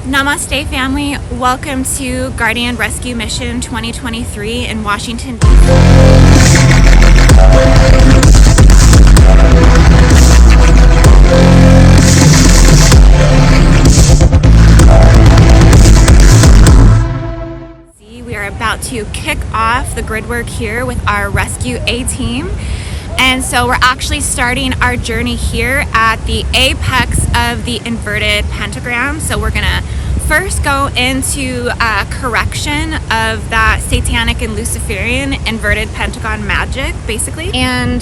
Namaste family, welcome to Guardian Rescue Mission 2023 in Washington, D.C. We are about to kick off the Gridwork here with our Rescue A-Team. And so we're actually starting our journey here at the apex of the inverted pentagram. So we're gonna first go into a correction of that satanic and Luciferian inverted pentagon magic, basically. And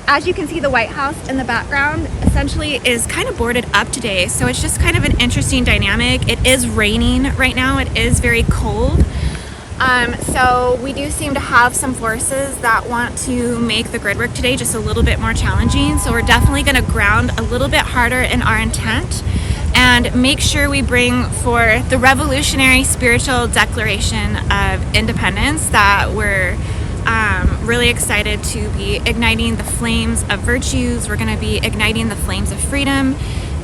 as you can see, the White House in the background essentially is kind of boarded up today. So it's just kind of an interesting dynamic. It is raining right now. It is very cold. So we do seem to have some forces that want to make the grid work today just a little bit more challenging. So we're definitely going to ground a little bit harder in our intent and make sure we bring forth the revolutionary spiritual declaration of independence that we're really excited to be igniting the flames of virtues. We're going to be igniting the flames of freedom.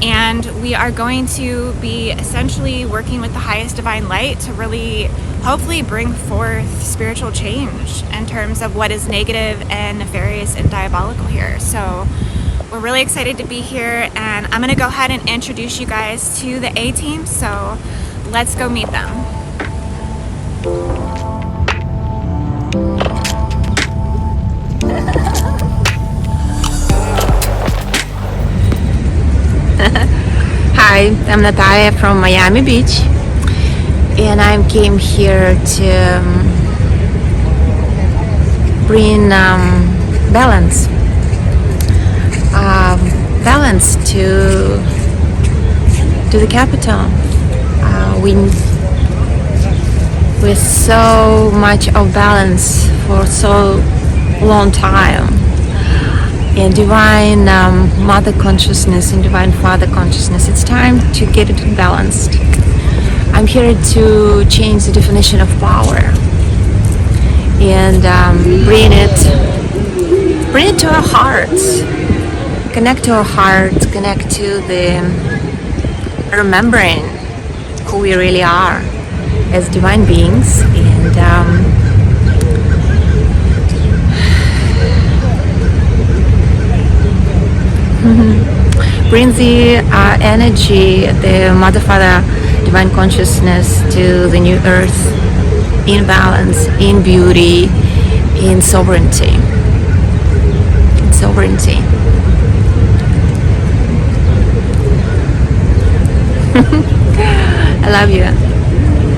And we are going to be essentially working with the highest divine light to really hopefully bring forth spiritual change in terms of what is negative and nefarious and diabolical here. So we're really excited to be here, and I'm going to go ahead and introduce you guys to the A-Team. So let's go meet them. Hi, I'm Natalia from Miami Beach, and I came here to bring balance to the capital. With so much of balance for so long time. And divine mother consciousness and divine father consciousness, it's time to get it balanced. I'm here to change the definition of power and bring it to our hearts, connect to our hearts, connect to the remembering who we really are as divine beings, and bring the energy, the Mother Father Divine Consciousness to the new earth in balance, in beauty, in sovereignty. In sovereignty. I love you.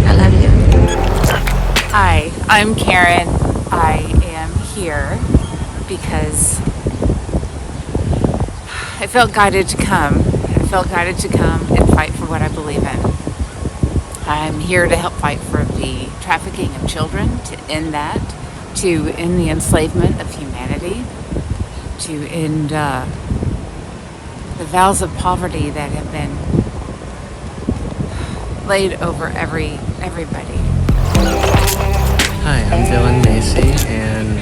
I love you. Hi, I'm Karen. I am here because I felt guided to come. I felt guided to come and fight for what I believe in. I'm here to help fight for the trafficking of children, to end that, to end the enslavement of humanity, to end the vows of poverty that have been laid over everybody. Hi, I'm Dylan Macy, and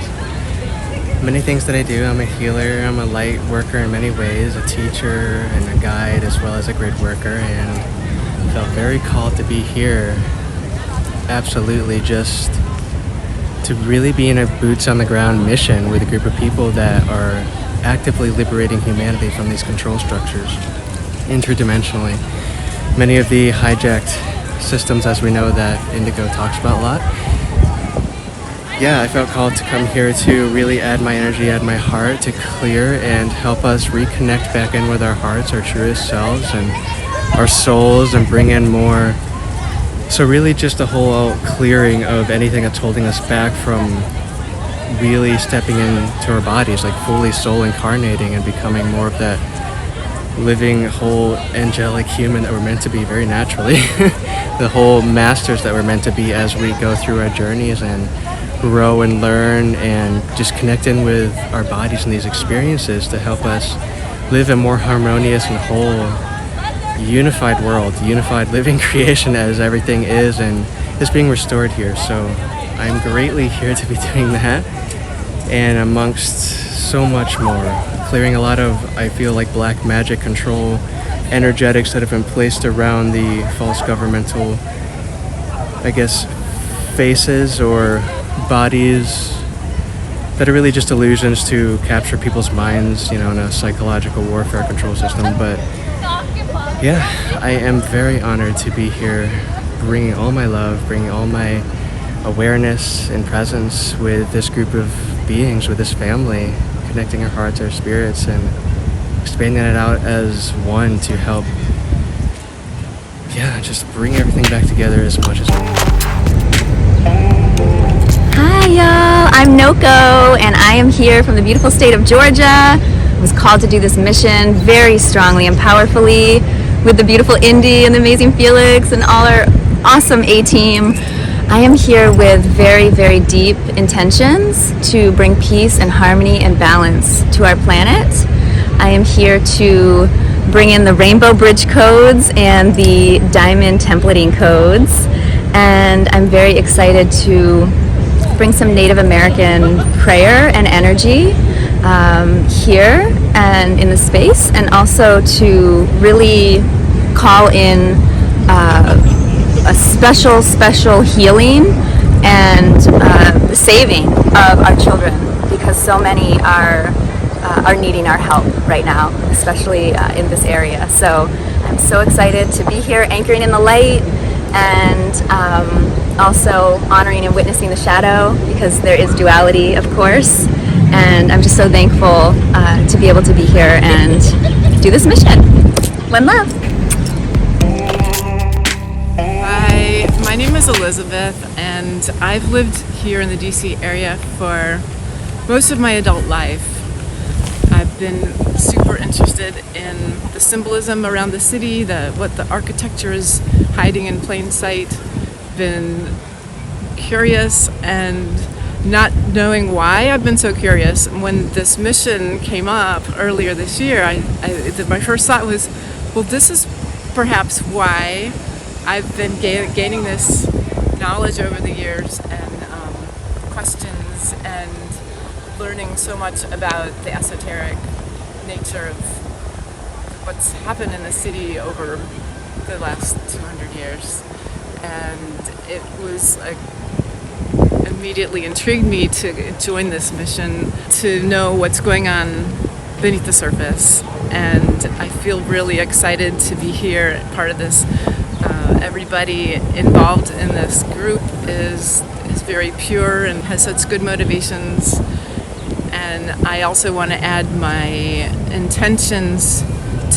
many things that I do. I'm a healer, I'm a light worker in many ways, a teacher and a guide, as well as a grid worker, and felt very called to be here. Absolutely, just to really be in a boots on the ground mission with a group of people that are actively liberating humanity from these control structures interdimensionally. Many of the hijacked systems, as we know, that Indigo talks about a lot. Yeah, I felt called to come here to really add my energy, add my heart to clear and help us reconnect back in with our hearts, our truest selves, and our souls, and bring in more. So really just a whole clearing of anything that's holding us back from really stepping into our bodies, like fully soul incarnating and becoming more of that living, whole, angelic human that we're meant to be very naturally. The whole masters that we're meant to be as we go through our journeys and grow and learn and just connect in with our bodies and these experiences to help us live a more harmonious and whole, unified world, unified living creation as everything is and is being restored here. So I'm greatly here to be doing that, and amongst so much more, clearing a lot of, I feel like, black magic control energetics that have been placed around the false governmental, I guess, faces or bodies that are really just illusions to capture people's minds, in a psychological warfare control system. But yeah, I am very honored to be here, bringing all my love, bringing all my awareness and presence with this group of beings, with this family, connecting our hearts, our spirits, and expanding it out as one to help, just bring everything back together as much as we can. Hi y'all, I'm Noko and I am here from the beautiful state of Georgia. I was called to do this mission very strongly and powerfully with the beautiful Indy and the amazing Felix and all our awesome A-team. I am here with very, very deep intentions to bring peace and harmony and balance to our planet. I am here to bring in the Rainbow Bridge codes and the Diamond templating codes. And I'm very excited to bring some Native American prayer and energy here and in the space, and also to really call in a special healing and saving of our children, because so many are needing our help right now, especially in this area. So I'm so excited to be here anchoring in the light, and also honoring and witnessing the shadow, because there is duality, of course. And I'm just so thankful to be able to be here and do this mission. One love. Hi, my name is Elizabeth, and I've lived here in the DC area for most of my adult life. I've been super interested in the symbolism around the city, what the architecture is hiding in plain sight. Been curious and not knowing why I've been so curious. When this mission came up earlier this year, my first thought was, well, this is perhaps why I've been gaining this knowledge over the years and questions and learning so much about the esoteric nature of what's happened in the city over the last 200 years. And it was immediately intrigued me to join this mission, to know what's going on beneath the surface. And I feel really excited to be here, part of this. Everybody involved in this group is very pure and has such good motivations. And I also want to add my intentions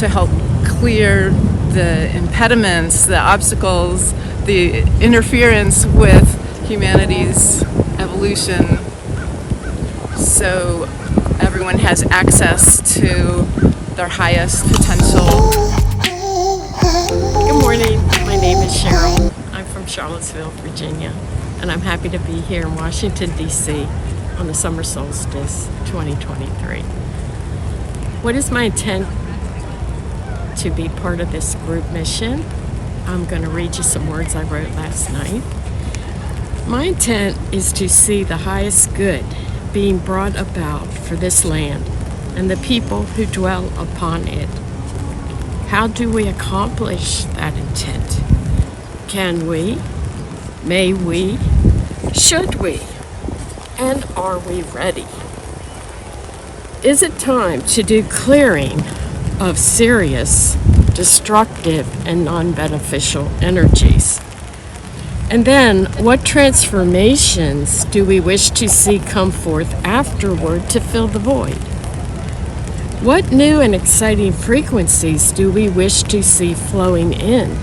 to help clear the impediments, the obstacles, the interference with humanity's evolution, so everyone has access to their highest potential. Good morning, my name is Cheryl. I'm from Charlottesville, Virginia, and I'm happy to be here in Washington, D.C. on the summer solstice 2023. What is my intent to be part of this group mission? I'm going to read you some words I wrote last night. My intent is to see the highest good being brought about for this land and the people who dwell upon it. How do we accomplish that intent? Can we? May we? Should we? And are we ready? Is it time to do clearing of serious, destructive, and non-beneficial energies? And then, what transformations do we wish to see come forth afterward to fill the void? What new and exciting frequencies do we wish to see flowing in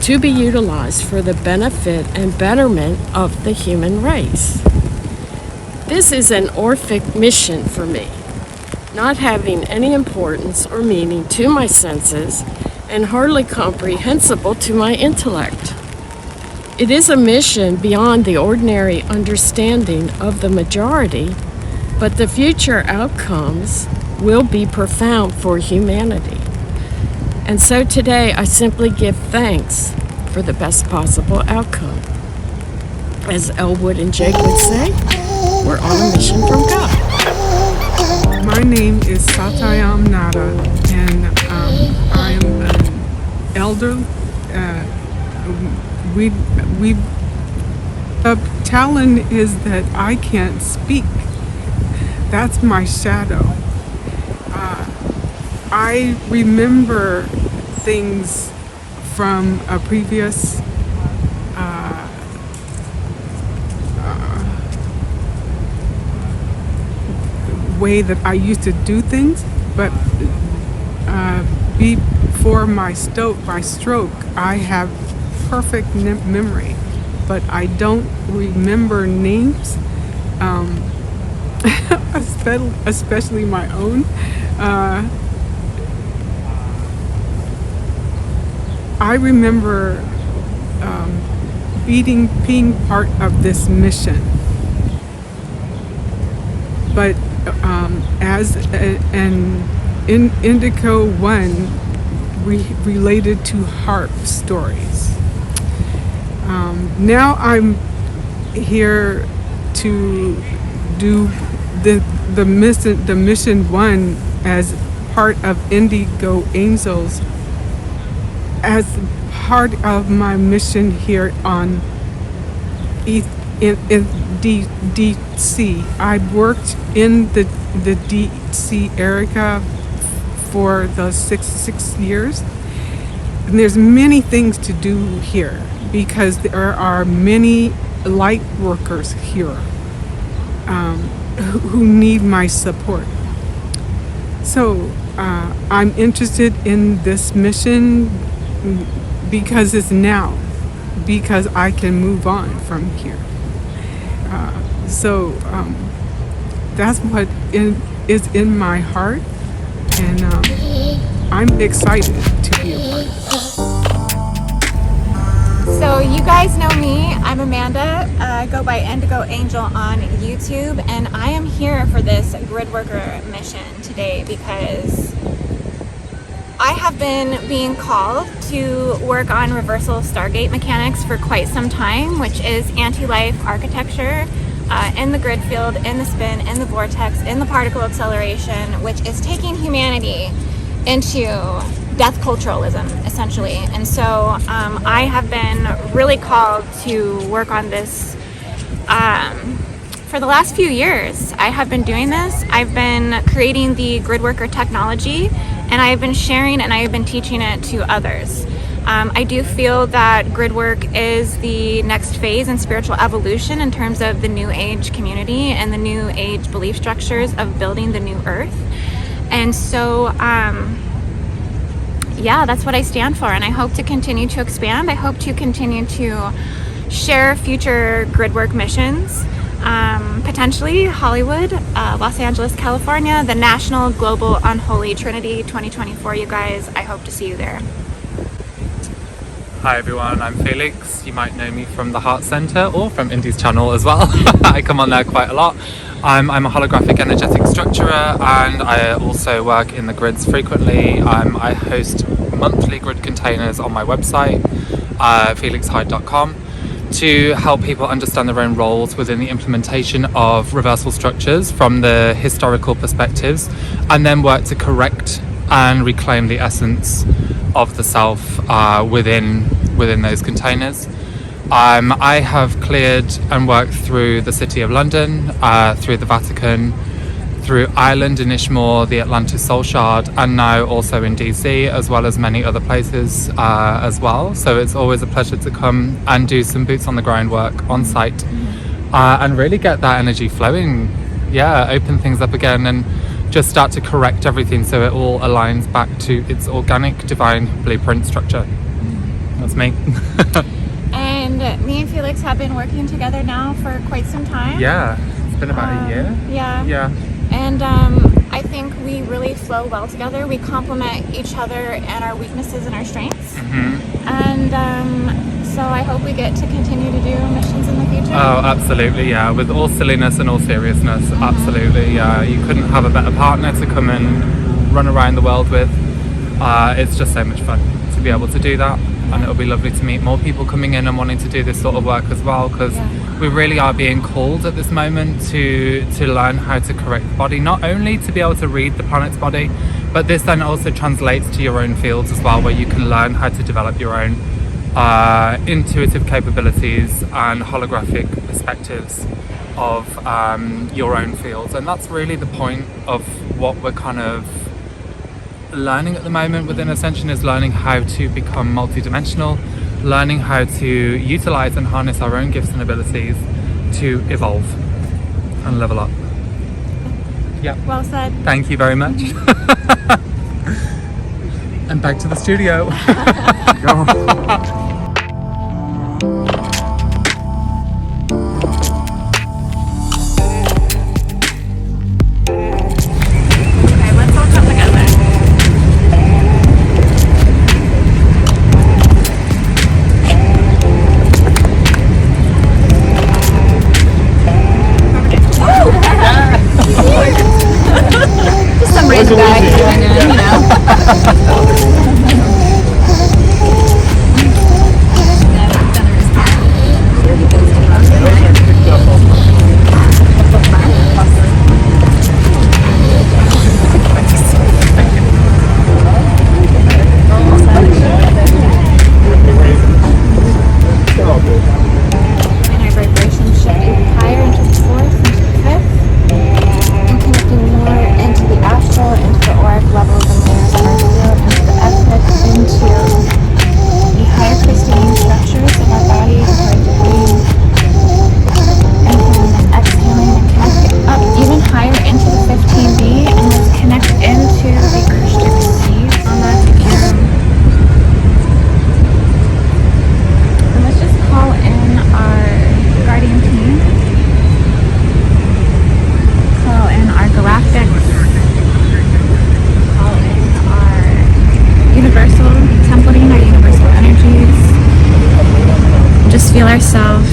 to be utilized for the benefit and betterment of the human race? This is an Orphic mission for me, not having any importance or meaning to my senses and hardly comprehensible to my intellect. It is a mission beyond the ordinary understanding of the majority, but the future outcomes will be profound for humanity. And so today I simply give thanks for the best possible outcome. As Elwood and Jake would say, we're on a mission from God. My name is Satayam Nada, and I'm an elder. We the talent is that I can't speak. That's my shadow. I remember things from a previous way that I used to do things, but before my stroke, I have perfect memory, but I don't remember names, especially my own. I remember being part of this mission, but as an Indigo 1 related to harp stories. Now I'm here to do the mission 1 as part of IndigoAngels, as part of my mission here on in DC. I worked in the DC area for the six years, and there's many things to do here because there are many light workers here who need my support. So I'm interested in this mission because it's now, because I can move on from here. So that's what is in my heart, and I'm excited to be a part of it. So you guys know me, I'm Amanda. I go by IndigoAngel on YouTube, and I am here for this Gridworker mission today because I have been being called to work on reversal Stargate mechanics for quite some time, which is anti-life architecture in the grid field, in the spin, in the vortex, in the particle acceleration, which is taking humanity into death culturalism, essentially. And so I have been really called to work on this for the last few years. I have been doing this. I've been creating the Gridworker technology, and I have been sharing and I have been teaching it to others. I do feel that Gridwork is the next phase in spiritual evolution in terms of the New Age community and the New Age belief structures of building the new Earth. And so, yeah, that's what I stand for, and I hope to continue to expand. I hope to continue to share future Gridwork missions, potentially Hollywood, Los Angeles, California, the National Global Unholy Trinity 2024, you guys. I hope to see you there. Hi everyone, I'm Felix. You might know me from the Heart Center or from Indy's channel as well. I come on there quite a lot. I'm a holographic energetic structurer, and I also work in the grids frequently. I host monthly grid containers on my website, felixhyde.com, to help people understand their own roles within the implementation of reversal structures from the historical perspectives, and then work to correct and reclaim the essence of the self within those containers. I have cleared and worked through the City of London, through the Vatican, through Ireland in Ishmael, the Atlantis Soul Shard, and now also in DC, as well as many other places as well. So it's always a pleasure to come and do some boots on the ground work on site, and really get that energy flowing. Yeah, open things up again and just start to correct everything so it all aligns back to its organic divine blueprint structure. That's me. And me and Felix have been working together now for quite some time. Yeah, it's been about a year. Yeah. And I think we really flow well together. We complement each other and our weaknesses and our strengths. And so I hope we get to continue to do missions in the future. Oh, absolutely, yeah. With all silliness and all seriousness, absolutely, yeah. You couldn't have a better partner to come and run around the world with. It's just so much fun to be able to do that. And it'll be lovely to meet more people coming in and wanting to do this sort of work as well, because we really are being called at this moment to learn how to correct the body, not only to be able to read the planet's body, But this then also translates to your own fields as well, where you can learn how to develop your own intuitive capabilities and holographic perspectives of your own fields. And that's really the point of what we're kind of learning at the moment within Ascension, is learning how to become multidimensional, learning how to utilize and harness our own gifts and abilities to evolve and level up. Yeah. Well said. Thank you very much. And back to the studio. Feel ourselves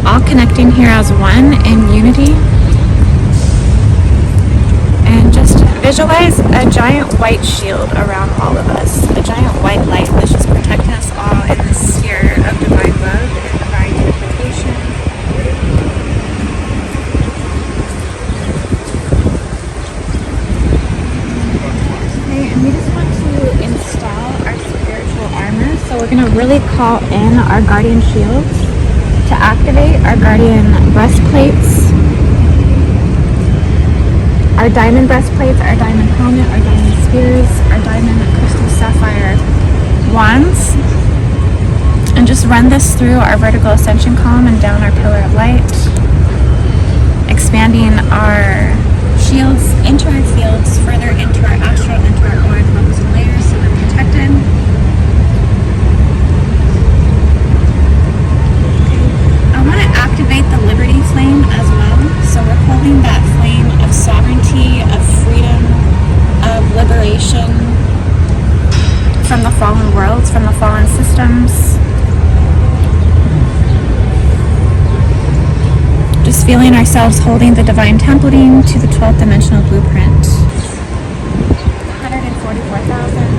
all connecting here as one in unity, and just visualize a giant white shield around all of us, a giant white light that's just protecting us all in this sphere of divine love and divine unification. Okay, and we just want to install our spiritual armor, so we're going to really call in our guardian shields to activate our guardian breastplates, our diamond breastplates, our diamond helmet, our diamond spears, our diamond crystal sapphire wands, and just run this through our vertical ascension column and down our pillar of light, expanding our shields into our fields, further into our astral, into our auric levels and layers, so we're protected. I want to activate the liberty flame as well. So we're holding that flame of sovereignty, of freedom, of liberation from the fallen worlds, from the fallen systems. Just feeling ourselves holding the divine templating to the 12th dimensional blueprint. 144,000.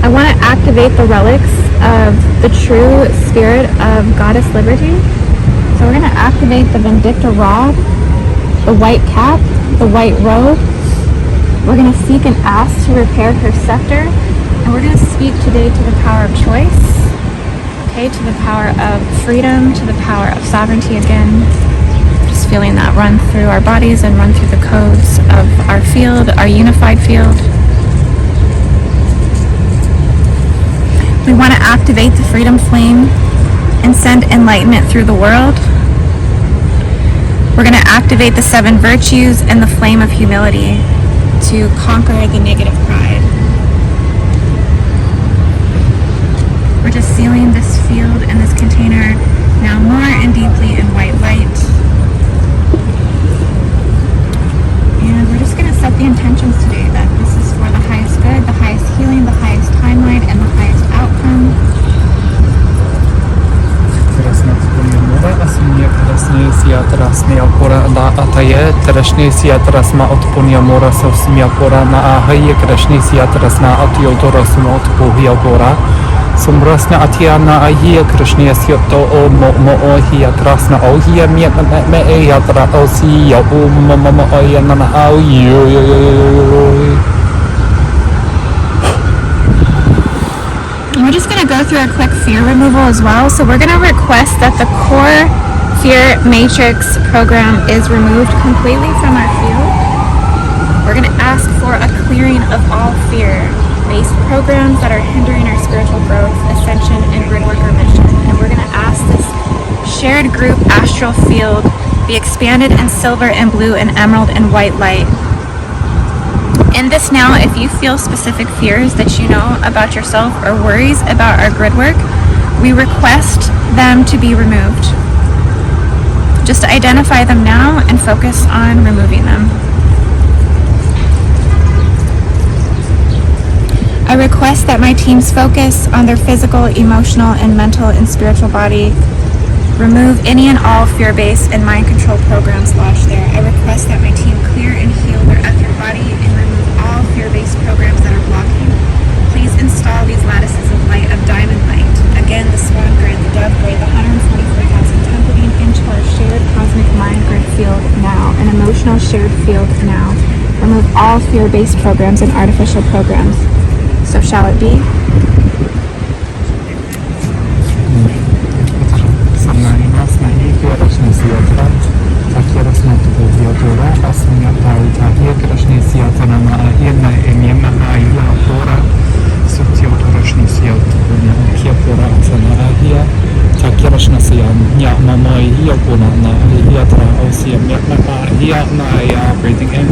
I want to activate the relics of the true spirit of Goddess Liberty. So we're going to activate the Vindicta Rod, the white cap, the white robe. We're going to seek and ask to repair her scepter. And we're going to speak today to the power of choice, okay, to the power of freedom, to the power of sovereignty again. Just feeling that run through our bodies and run through the codes of our field, our unified field. We want to activate the freedom flame and send enlightenment through the world. We're going to activate the 7 virtues and the flame of humility to conquer the negative pride. We're just sealing this field and this container now more and deeply in white light. And we're just going to set the intentions today that this is for the highest good, the highest healing, the highest timeline, and the highest outcome. Sumbrasna Atiana Ahia Krishna Syoto O Mo Ohia Trasna Ohia Miat Me Yatra Osia Mama Oyana Au We're just going to go through a quick fear removal as well. So we're going to request that the core fear matrix program is removed completely from our field. We're going to ask for a clearing of all fear-based programs that are hindering our spiritual growth, ascension, and gridwork or mission. And we're going to ask this shared group astral field be expanded in silver and blue and emerald and white light. In this now, if you feel specific fears that you know about yourself or worries about our grid work, we request them to be removed. Just identify them now and focus on removing them. I request that my teams focus on their physical, emotional, and mental and spiritual body. Remove any and all fear-based and mind-control programs lodged there. I request that my team clear and heal their etheric body and remove all fear-based programs that are blocking. Please install these lattices of light of diamond light. Again, the swan grid, the dove grid, the 144,000 templating into our shared cosmic mind grid field now, an emotional shared field now. Remove all fear-based programs and artificial programs. So shall it be? Breathing in.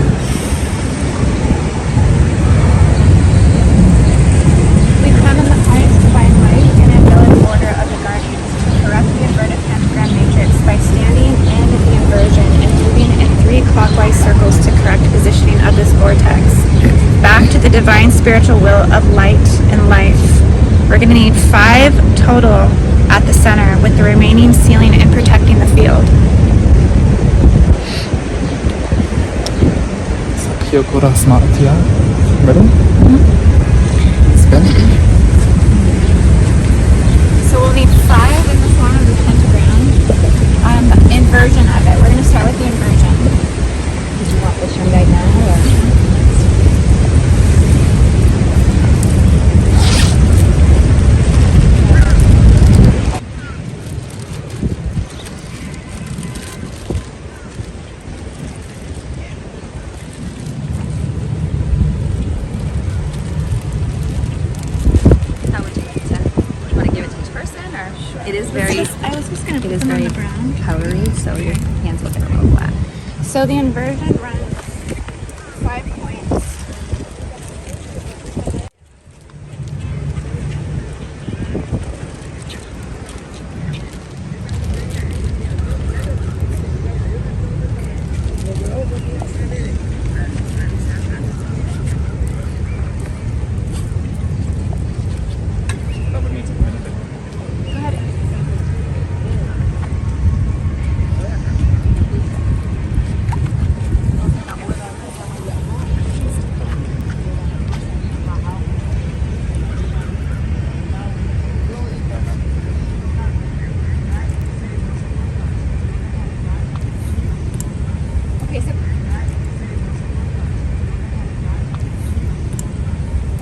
We come in the highest divine light and angelic order of the guardians to correct the inverted pentagram matrix by standing in the inversion and moving in 3 clockwise circles to correct positioning of this vortex. Back to the divine spiritual will of light and life. We're going to need 5 total at the center, with the remaining sealing and protecting the field. Ready? Spin. So we'll need 5 in the form of the pentagram. Inversion of it. We're going to start with the inversion. Did you want this one right now? Or? It is very, I was just going to it put is them on very the ground. powdery, so your hands will get a little wet. So the inversion runs 5 points.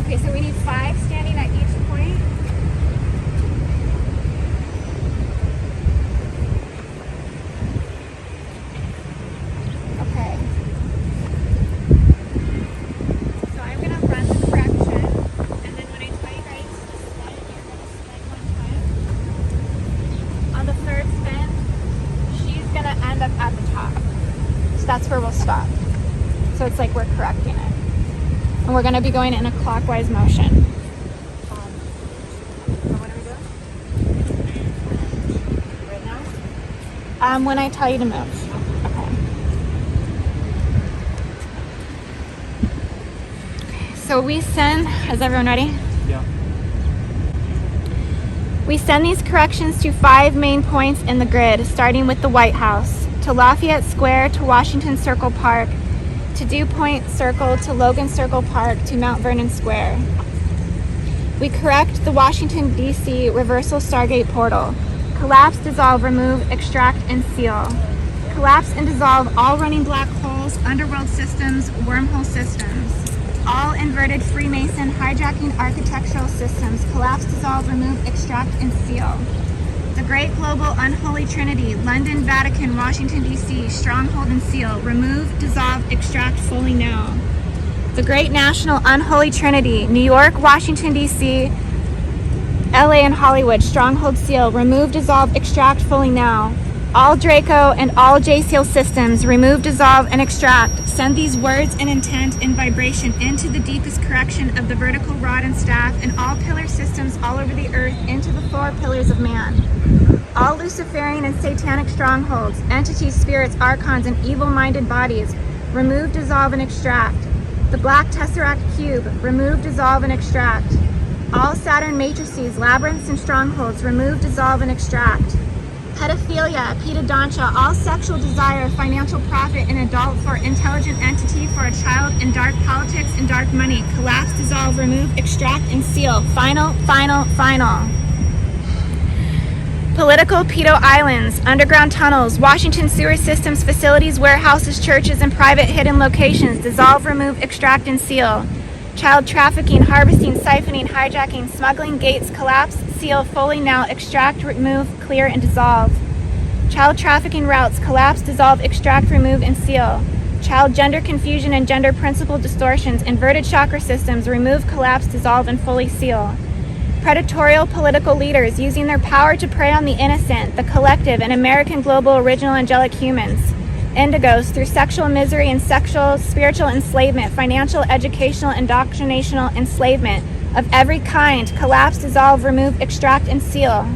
Okay, so we need 5 standing at each point. Okay. So I'm going to run the correction, and then when I tell you guys to spin, you're going to spin 1 time. On the 3rd spin, she's going to end up at the top. So that's where we'll stop. So it's like we're correcting it. And we're going to be going in a clockwise motion. So what are we doing? Right now? When I tell you to move. Okay. So we send, is everyone ready? Yeah. We send these corrections to 5 main points in the grid, starting with the White House, to Lafayette Square, to Washington Circle Park, to Dew Point Circle, to Logan Circle Park, to Mount Vernon Square. We correct the Washington, D.C. reversal Stargate portal. Collapse, dissolve, remove, extract, and seal. Collapse and dissolve all running black holes, underworld systems, wormhole systems. All inverted Freemason hijacking architectural systems. Collapse, dissolve, remove, extract, and seal. The Great Global Unholy Trinity, London, Vatican, Washington, D.C., stronghold and seal. Remove, dissolve, extract, fully now. The Great National Unholy Trinity, New York, Washington, D.C., LA, and Hollywood, stronghold, seal. Remove, dissolve, extract, fully now. All Draco and all J-Seal systems, remove, dissolve, and extract. Send these words and intent and vibration into the deepest correction of the vertical rod and staff and all pillar systems all over the earth into the 4 pillars of man. All Luciferian and satanic strongholds, entities, spirits, archons, and evil-minded bodies, remove, dissolve, and extract. The Black Tesseract Cube, remove, dissolve, and extract. All Saturn matrices, labyrinths, and strongholds, remove, dissolve, and extract. Pedophilia, pedodontia, all sexual desire, financial profit, an adult for intelligent entity for a child, and dark politics and dark money. Collapse, dissolve, remove, extract, and seal. Final, final, final. Political pedo islands, underground tunnels, Washington sewer systems, facilities, warehouses, churches, and private hidden locations. Dissolve, remove, extract, and seal. Child trafficking, harvesting, siphoning, hijacking, smuggling, gates, collapse, seal, fully now, extract, remove, clear, and dissolve. Child trafficking routes, collapse, dissolve, extract, remove, and seal. Child gender confusion and gender principle distortions, inverted chakra systems, remove, collapse, dissolve, and fully seal. Predatorial political leaders using their power to prey on the innocent, the collective, and American global original angelic humans. Indigos through sexual misery and sexual, spiritual enslavement, financial, educational, indoctrinational enslavement of every kind. Collapse, dissolve, remove, extract, and seal.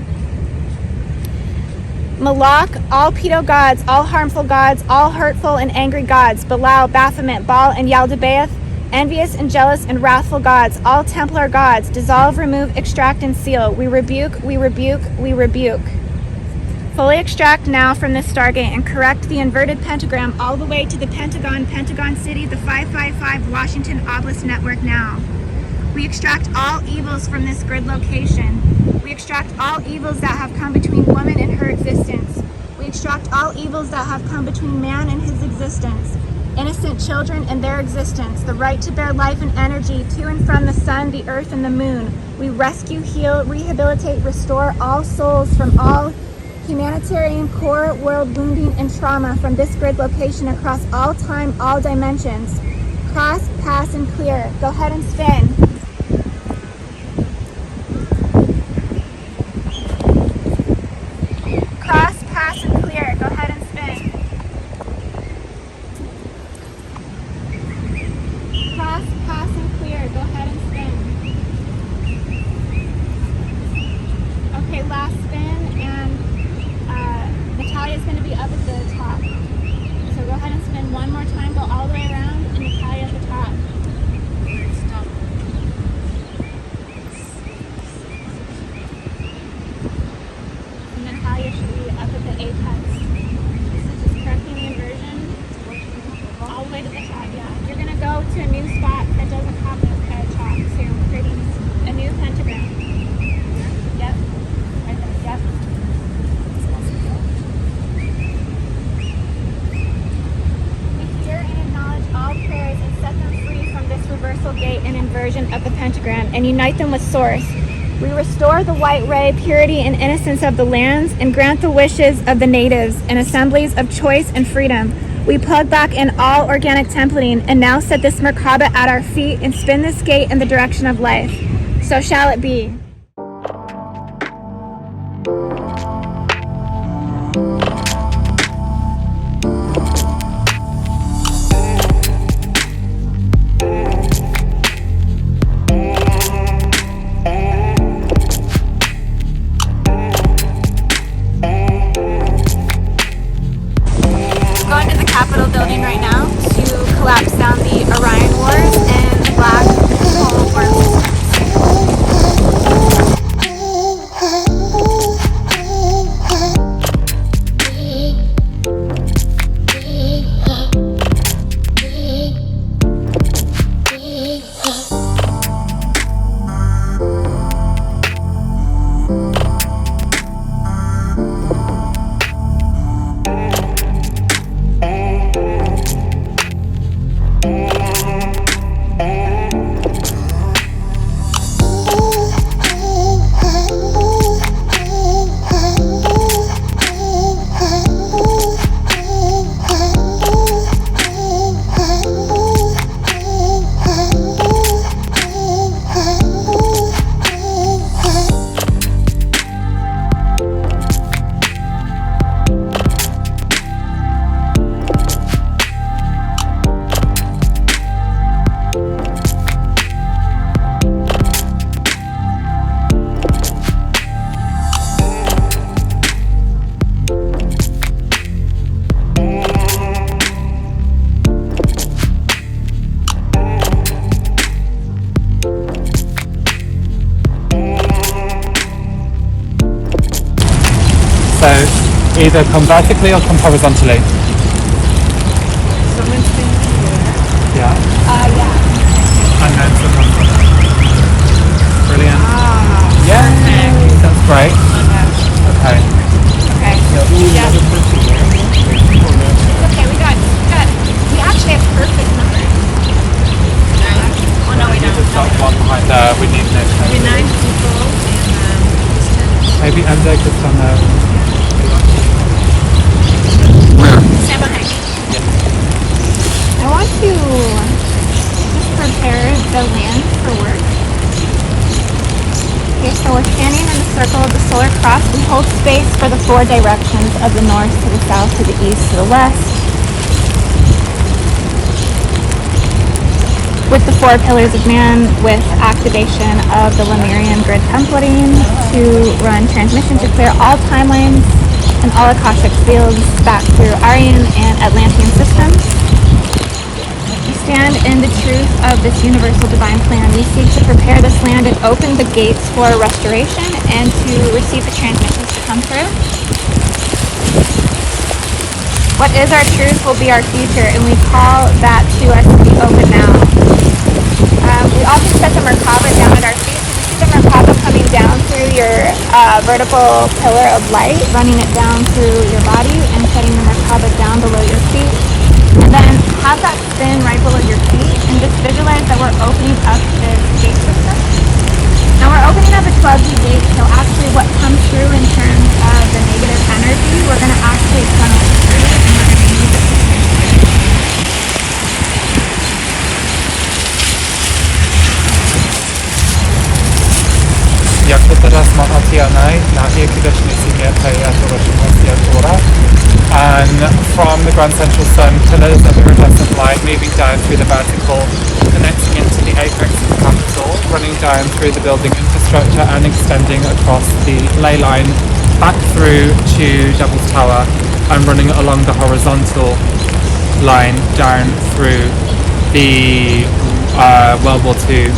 Malak, all pedo gods, all harmful gods, all hurtful and angry gods. Belial, Baphomet, Baal, and Yaldabaoth, envious and jealous and wrathful gods, all Templar gods. Dissolve, remove, extract, and seal. We rebuke, we rebuke, we rebuke. Fully extract now from this Stargate and correct the inverted pentagram all the way to the Pentagon, Pentagon City, the 555 Washington Obelisk Network now. We extract all evils from this grid location. We extract all evils that have come between woman and her existence. We extract all evils that have come between man and his existence. Innocent children and their existence, the right to bear life and energy to and from the sun, the earth, and the moon. We rescue, heal, rehabilitate, restore all souls from all humanitarian core world wounding and trauma from this grid location across all time, all dimensions. Cross, pass, and clear. Go ahead and spin. Cross, pass, and clear. Go ahead and spin. Cross, pass, and clear. Go ahead and spin. Okay, last spin, and Natalia's going to be up at the top. So go ahead and spin one more time, go all the way around, and Natalia at the top. Stop. And Natalia should be up at the apex. This is just correcting the inversion all the way to the top, yeah. You're going to go to a new spot that doesn't have the chalk, so you're creating a new pentagram. Yep. Right there, yep. All prayers and set them free from this reversal gate and inversion of the pentagram and unite them with source. We restore the white ray, purity and innocence of the lands and grant the wishes of the natives and assemblies of choice and freedom. We plug back in all organic templating and now set this Merkaba at our feet and spin this gate in the direction of life. So shall it be. Building right now to collapse down the Orion Wars and the Black Hole Worm systems. So either come vertically or come horizontally. Someone's standing here. Yeah. Yeah. And then someone. Brilliant. Yeah. That's great. Okay. Okay. Yeah. Okay, we actually have perfect numbers. Oh no, we don't. Just got one behind there. We need next. Maybe 9 people and just 10. Maybe MJ could come there. Stand behind. I want to just prepare the land for work. Okay, so we're standing in the circle of the solar cross. We hold space for the 4 directions of the north to the south, to the east, to the west. With the 4 pillars of man, with activation of the Lemurian grid templating to run transmission to clear all timelines and all Akashic fields back through Aryan and Atlantean systems. We stand in the truth of this universal divine plan. We seek to prepare this land and open the gates for restoration and to receive the transmissions to come through. What is our truth will be our future, and we call that to us to be open now. We also set the Merkaba down at our feet. So you see the Merkaba coming down through your vertical pillar of light, running it down through your body and setting the Merkaba down below your feet. And then have that spin right below your feet and just visualize that we're opening up this gate system. Now we're opening up a 12D gate, so actually what comes through in terms of the negative energy, we're going to actually funnel it through and we're going to use it to transmit. Jako teraz ma Atianai na Ekidashni Simia and from the Grand Central Sun, pillars of iridescent light moving down through the vertical, connecting into the apex of the capital, running down through the building infrastructure and extending across the ley line back through to Devil's Tower and running along the horizontal line down through the World War II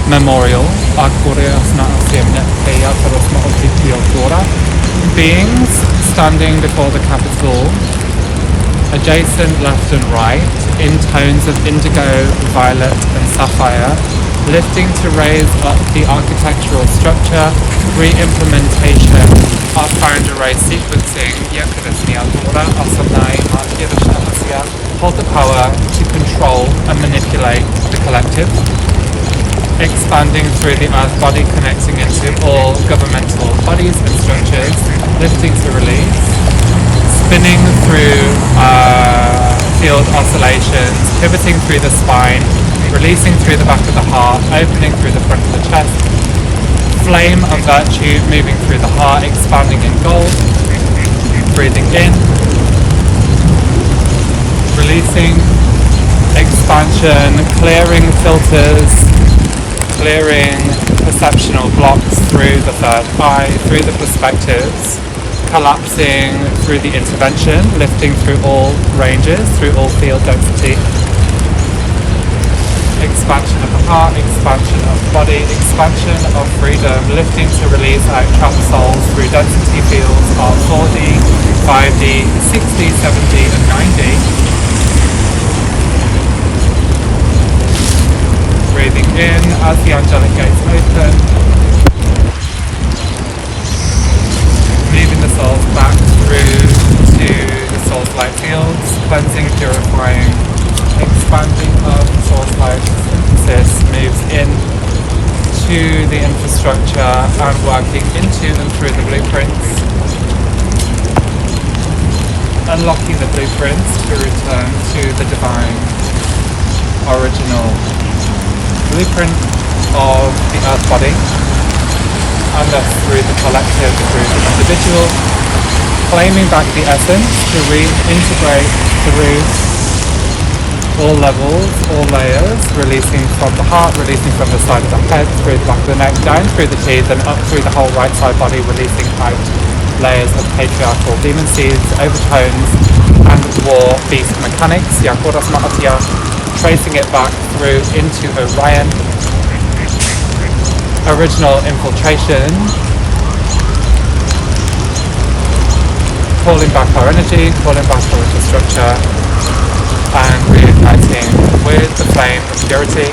memorial. Beings standing before the capital, adjacent left and right, in tones of indigo, violet and sapphire, lifting to raise up the architectural structure, re-implementation of found array sequencing, hold the power to control and manipulate the collective, expanding through the earth body, connecting into all governmental bodies and structures, lifting to release, spinning through field oscillations, pivoting through the spine, releasing through the back of the heart, opening through the front of the chest, flame of virtue moving through the heart, expanding in gold, breathing in, releasing, expansion, clearing filters, clearing perceptional blocks through the third eye, through the perspectives, collapsing through the intervention, lifting through all ranges, through all field density, expansion of the heart, expansion of the body, expansion of freedom, lifting to release out trapped souls through density fields of 4D, 5D, 6D, 7D and 9D. Breathing in as the angelic gates open, moving the souls back through to the soul's light fields, cleansing, purifying, expanding of the soul's light synthesis, moves in to the infrastructure and working into and through the blueprints, unlocking the blueprints to return to the divine original blueprint of the earth body, and thus through the collective, through the individual, claiming back the essence to reintegrate through all levels, all layers, releasing from the heart, releasing from the side of the head, through the back of the neck, down through the teeth and up through the whole right side body, releasing out layers of patriarchal demon seeds, overtones and war beast mechanics, tracing it back through into Orion, original infiltration, calling back our energy, calling back our infrastructure, and reigniting with the flame of purity.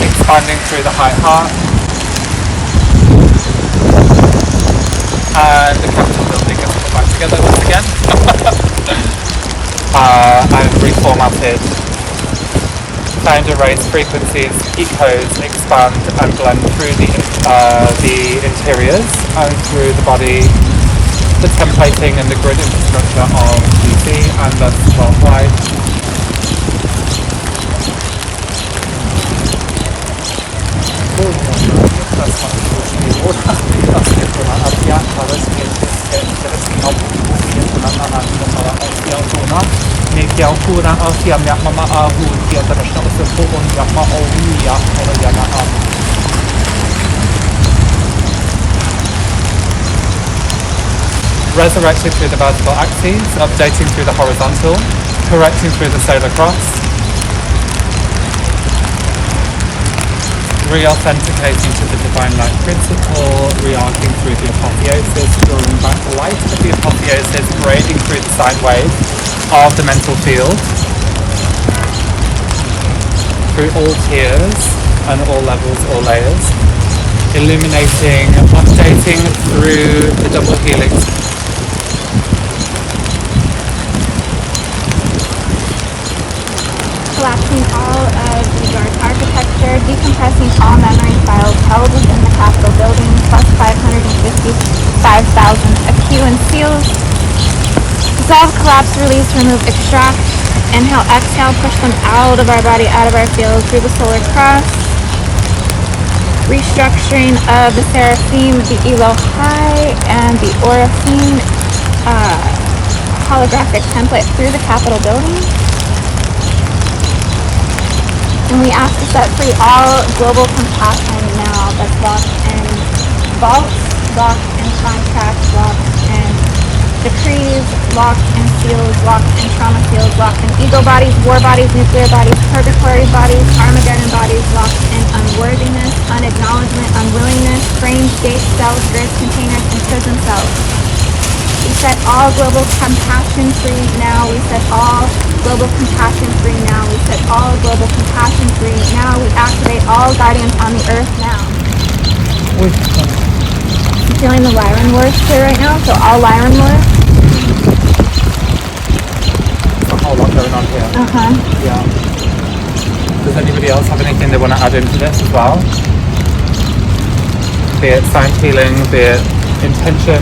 Expanding through the high heart. And the capital building is put back together once again. And reformatted. Found erased frequencies, echoes, expand and blend through the interiors and through the body, the templating and the grid infrastructure of DC and thus worldwide. Resurrected through the vertical axes, updating through the horizontal, correcting through the solar cross, re-authenticating to the divine light principle, re-arcing through the apotheosis, drawing back the light of the apotheosis, braiding through the sine wave of the mental field, through all tiers and all levels, all layers, illuminating, updating through the double helix. Collapsing all of the dark architecture, decompressing all memory files held within the Capitol building, plus 555,000 AQ and seals. Dissolve, collapse, release, remove, extract. Inhale, exhale, push them out of our body, out of our field, through the solar cross. Restructuring of the Seraphim, the Elohai, and the Oraphine holographic template through the Capitol building. And we ask to set free all global compassion now that's locked in vaults, locked in contracts, locked in decrees, locked in seals, locked in trauma fields, locked in ego bodies, war bodies, nuclear bodies, purgatory bodies, Armageddon bodies, locked in unworthiness, unacknowledgement, unwillingness, frames, gates, cells, grids, containers, and prison cells. We set all global compassion free now. We set all global compassion free now. We set all global compassion free now. We activate all guardians on the earth now. I'm feeling the Lyran Wars here right now, so all Lyran Wars. A whole lot going on here. Yeah. Does anybody else have anything they want to add into this as well? Be it sign healing, be it intention.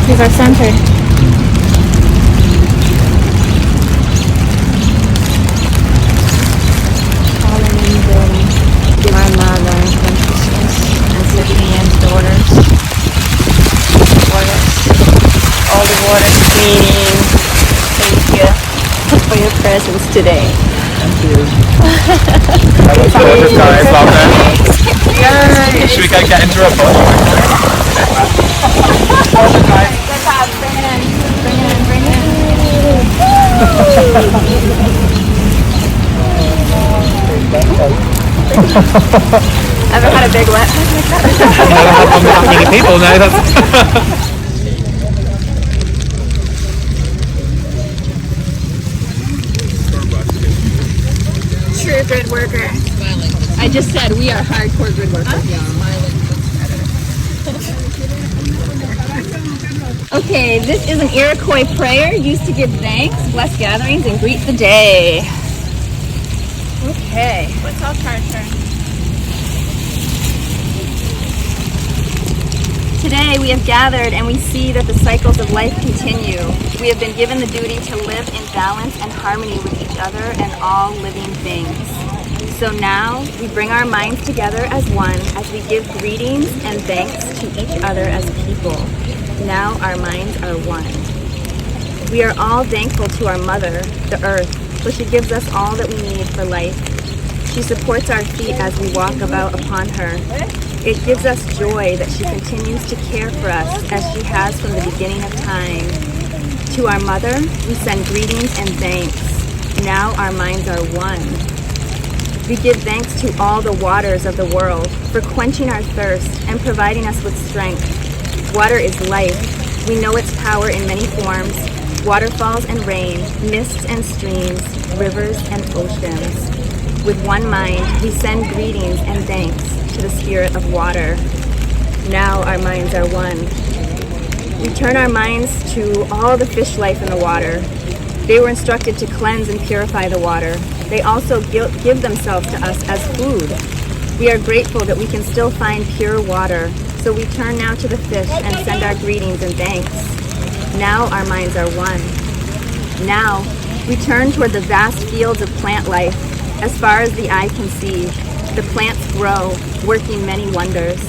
These are centered. Fallen in the building. My mother in consciousness, ancestral daughters, waters, all the waters cleaning. Thank you for your presence today. Thank you. That was gorgeous, guys. Well done. Yay! Should we go get into a bush? Gorgeous, guys. Good job. Bring it in. Bring it in. Bring it in. Ever had a big wet like that? Never had one with that many people, no, that's... True grid worker. I just said we are hardcore Gridworkers, y'all. Okay, this is an Iroquois prayer used to give thanks, bless gatherings, and greet the day. Okay. What's our card turn? Today we have gathered and we see that the cycles of life continue. We have been given the duty to live in balance and harmony with each other and all living things. So now we bring our minds together as one as we give greetings and thanks to each other as people. Now our minds are one. We are all thankful to our mother, the earth, for she gives us all that we need for life. She supports our feet as we walk about upon her. It gives us joy that she continues to care for us as she has from the beginning of time. To our mother, we send greetings and thanks. Now our minds are one. We give thanks to all the waters of the world for quenching our thirst and providing us with strength. Water is life. We know its power in many forms: waterfalls and rain, mists and streams, rivers and oceans. With one mind, we send greetings and thanks to the spirit of water. Now our minds are one. We turn our minds to all the fish life in the water. They were instructed to cleanse and purify the water. They also give themselves to us as food. We are grateful that we can still find pure water, so we turn now to the fish and send our greetings and thanks. Now our minds are one. Now we turn toward the vast fields of plant life. As far as the eye can see, the plants grow, working many wonders.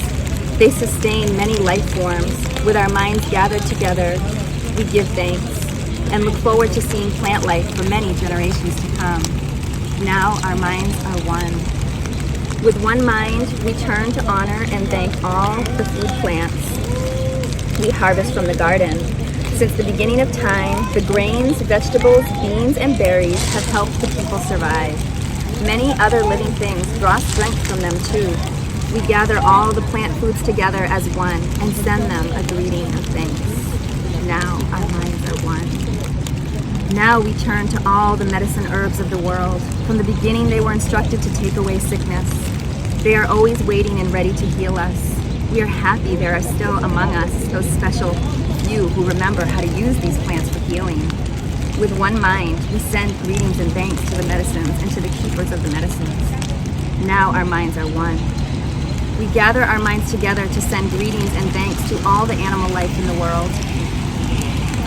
They sustain many life forms. With our minds gathered together, we give thanks and look forward to seeing plant life for many generations to come. Now our minds are one. With one mind, we turn to honor and thank all the food plants we harvest from the garden. Since the beginning of time, the grains, vegetables, beans, and berries have helped the people survive. Many other living things draw strength from them too. We gather all the plant foods together as one and send them a greeting of thanks. Now our minds are one. Now we turn to all the medicine herbs of the world. From the beginning they were instructed to take away sickness. They are always waiting and ready to heal us. We are happy there are still among us those special few who remember how to use these plants for healing. With one mind, we send greetings and thanks to the medicines and to the keepers of the medicines. Now our minds are one. We gather our minds together to send greetings and thanks to all the animal life in the world.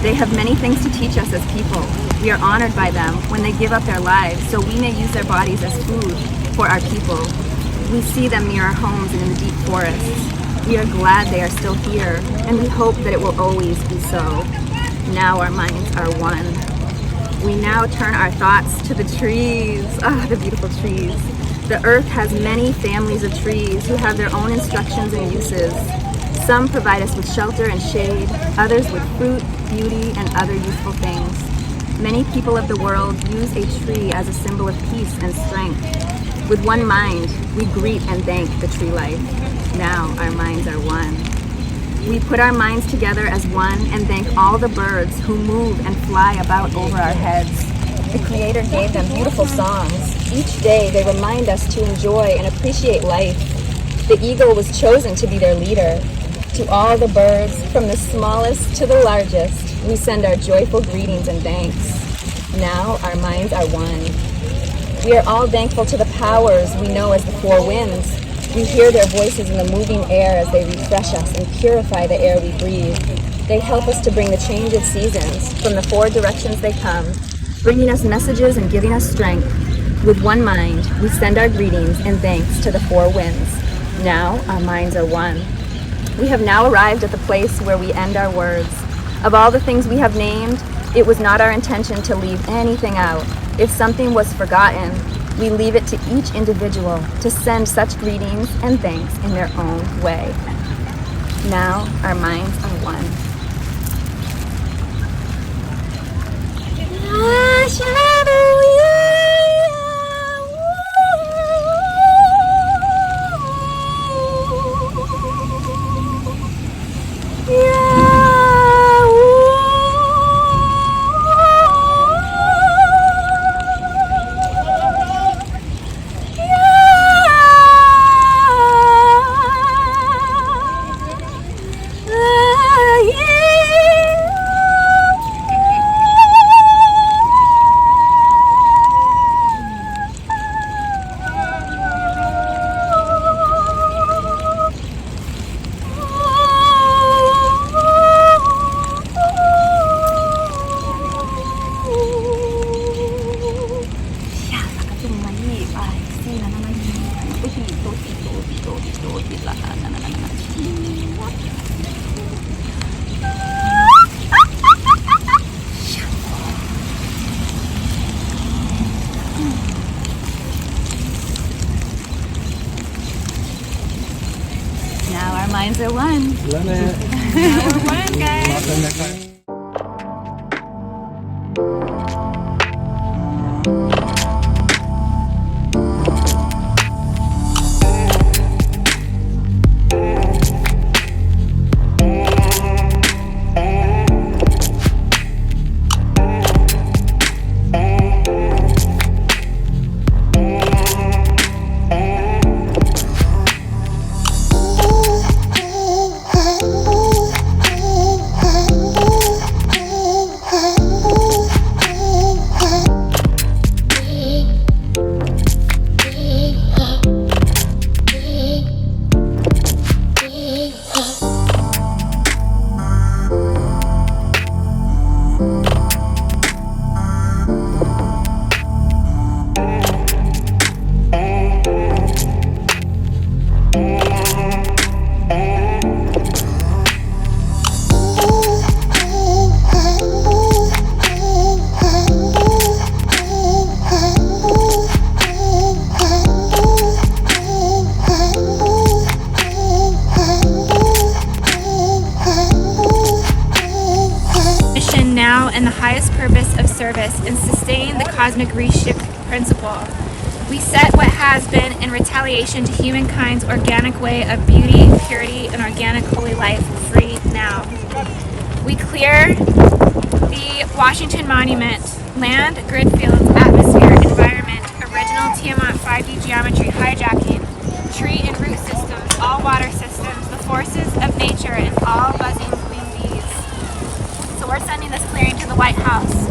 They have many things to teach us as people. We are honored by them when they give up their lives so we may use their bodies as food for our people. We see them near our homes and in the deep forests. We are glad they are still here, and we hope that it will always be so. Now our minds are one. We now turn our thoughts to the trees. The beautiful trees. The earth has many families of trees who have their own instructions and uses. Some provide us with shelter and shade, others with fruit, beauty, and other useful things. Many people of the world use a tree as a symbol of peace and strength. With one mind, we greet and thank the tree life. Now our minds are one. We put our minds together as one and thank all the birds who move and fly about over our heads. The Creator gave them beautiful songs. Each day they remind us to enjoy and appreciate life. The eagle was chosen to be their leader. To all the birds, from the smallest to the largest, we send our joyful greetings and thanks. Now our minds are one. We are all thankful to the powers we know as the four winds. We hear their voices in the moving air as they refresh us and purify the air we breathe. They help us to bring the change of seasons. From the four directions they come, bringing us messages and giving us strength. With one mind, we send our greetings and thanks to the four winds. Now our minds are one. We have now arrived at the place where we end our words. Of all the things we have named, it was not our intention to leave anything out. If something was forgotten, we leave it to each individual to send such greetings and thanks in their own way. Now our minds are one. And the highest purpose of service and sustain the cosmic reshift principle. We set what has been in retaliation to humankind's organic way of beauty, purity, and organic holy life free now. We clear the Washington Monument, land, grid fields, atmosphere, environment, original Tiamat 5D geometry hijacking, tree and root systems, all water systems, the forces of nature, and all buzzing queen bees. So we're sending this clearing to the White House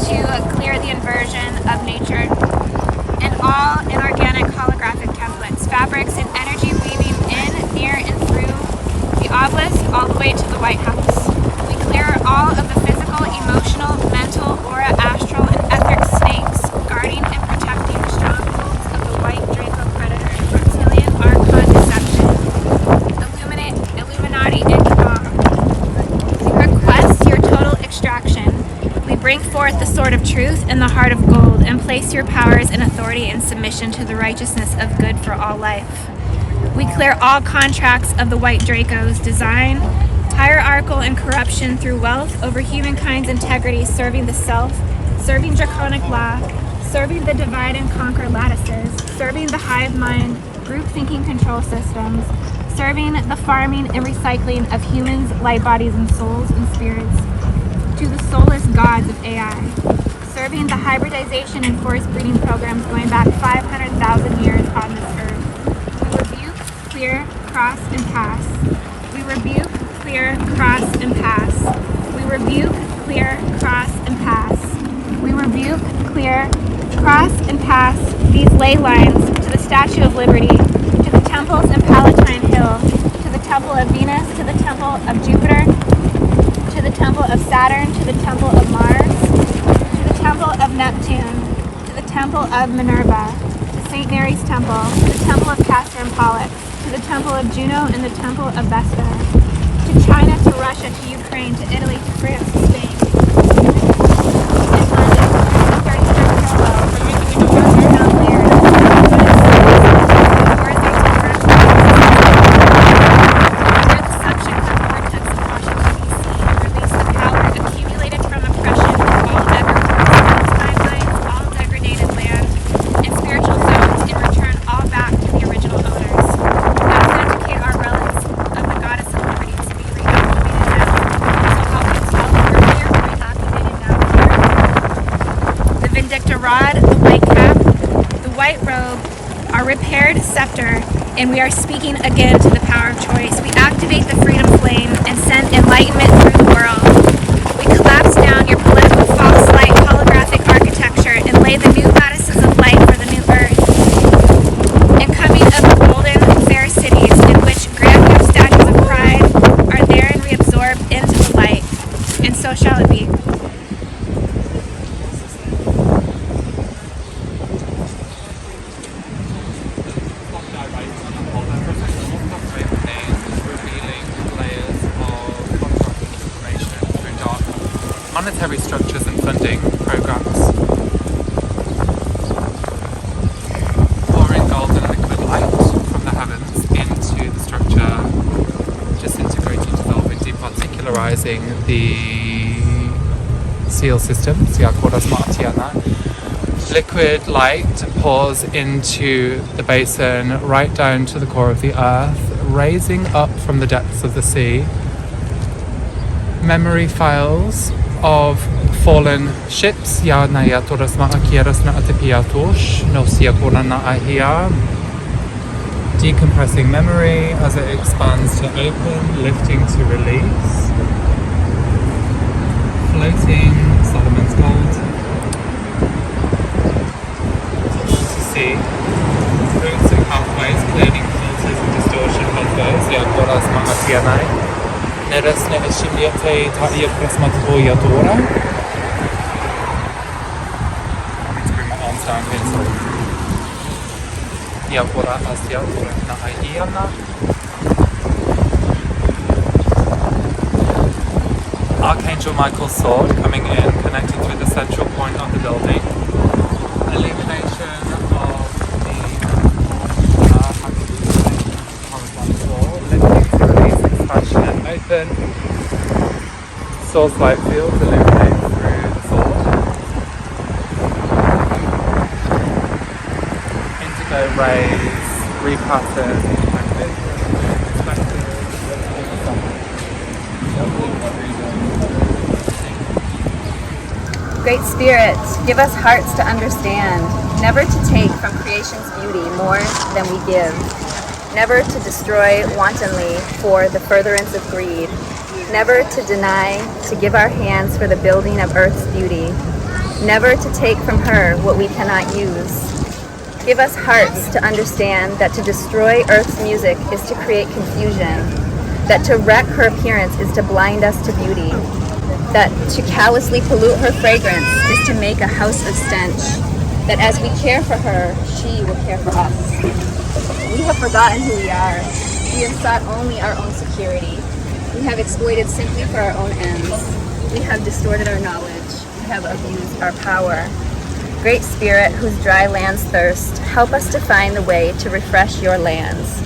to clear the inversion of nature and all inorganic holographic templates, fabrics, and energy weaving in, near, and through the obelisk all the way to the White House. We clear all of the physical, emotional, mental, aura, astral, and etheric snakes, guarding and protecting strongholds of the white Draco predator, reptilian archon deception, Illuminati income. We request your total extraction. We bring forth the sword of truth and the heart of gold, and place your powers and authority in submission to the righteousness of good for all life. We clear all contracts of the white Draco's design, hierarchical and corruption through wealth over humankind's integrity, serving the self, serving draconic law, serving the divide and conquer lattices, serving the hive mind, group thinking control systems, serving the farming and recycling of humans, light bodies, and souls and spirits, to the soulless gods of AI, serving the hybridization and forced breeding programs going back 500,000 years on this earth. We rebuke, clear, cross, and pass. We rebuke, clear, cross, and pass. We rebuke, clear, cross, and pass. We rebuke, clear, cross, and pass these ley lines to the Statue of Liberty, to the temples in Palatine Hill, to the Temple of Venus, to the Temple of Jupiter, to the Temple of Saturn, to the Temple of Mars, to the Temple of Neptune, to the Temple of Minerva, to St. Mary's Temple, to the Temple of Castor and Pollux, to the Temple of Juno and the Temple of Vesta, to China, to Russia, to Ukraine, to Italy, to France, to Spain, to London, to 33rd parallel, to Mount Laird, and we are speaking again to the power of choice. We activate the freedom flame and send enlightenment through the world. We collapse down your political false light holographic architecture and lay the new goddesses of light for the new earth. And coming of the golden and fair cities in which grand new statues of pride are there and reabsorbed into the light. And so shall it be. Monetary structures and funding programs, pouring golden liquid light from the heavens into the structure, disintegrating, dissolving, departicularizing the seal system. Liquid light pours into the basin right down to the core of the earth, raising up from the depths of the sea memory files of fallen ships, decompressing memory as it expands to open, lifting to release, floating Solomon's gold to sea, roots and pathways, cleaning filters and distortion pathways, resne ešimliete ta prosmatvojatora. Bring my arms down here, sorry. Yavora as yavora na aiana. Archangel Michael's sword coming in, connecting through the central point of the building. Illumination of the horizontal, lifting to release, expansion and open. Source light fields illuminate through the sword. Indigo rays, repattern, Great Spirit, give us hearts to understand, never to take from creation's beauty more than we give, never to destroy wantonly for the furtherance of greed, never to deny to give our hands for the building of earth's beauty, never to take from her what we cannot use. Give us hearts to understand that to destroy earth's music is to create confusion, that to wreck her appearance is to blind us to beauty, that to callously pollute her fragrance is to make a house of stench, that as we care for her, she will care for us. We have forgotten who we are. We have sought only our own security. We have exploited simply for our own ends. We have distorted our knowledge. We have abused our power. Great Spirit, whose dry lands thirst, help us to find the way to refresh your lands.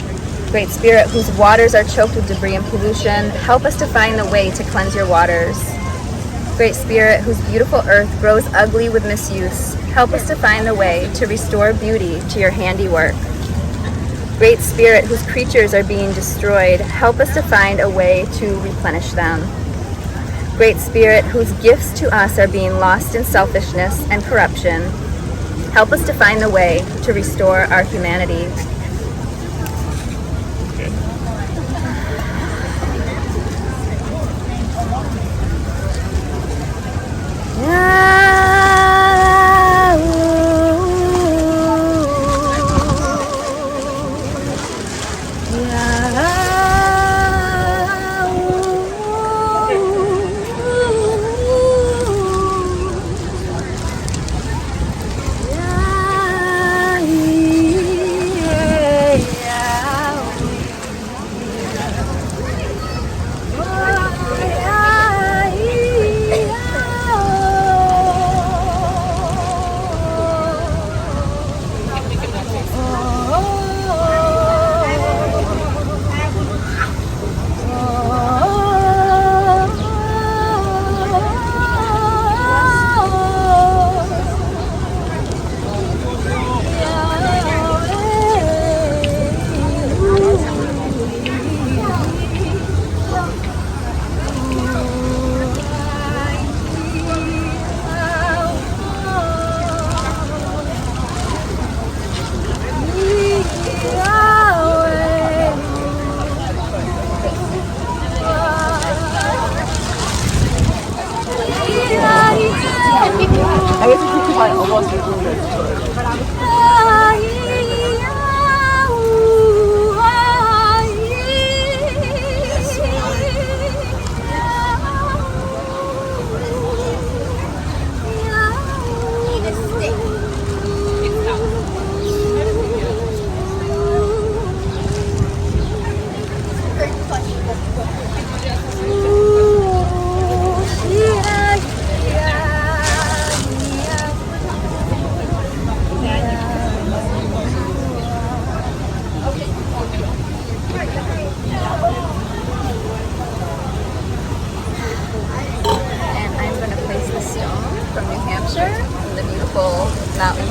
Great Spirit, whose waters are choked with debris and pollution, help us to find the way to cleanse your waters. Great Spirit, whose beautiful earth grows ugly with misuse, help us to find the way to restore beauty to your handiwork. Great Spirit, whose creatures are being destroyed, help us to find a way to replenish them. Great Spirit, whose gifts to us are being lost in selfishness and corruption, help us to find the way to restore our humanity.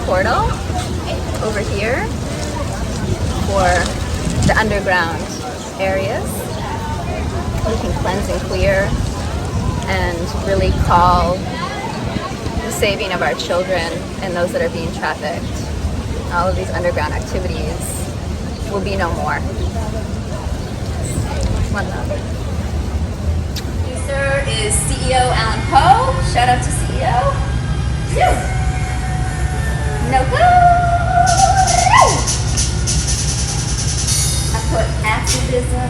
Portal over here for the underground areas. We can cleanse and clear and really call the saving of our children and those that are being trafficked. All of these underground activities will be no more. One love. Producer is CEO Alan Poe. Shout out to CEO. Phew. No go! I put activism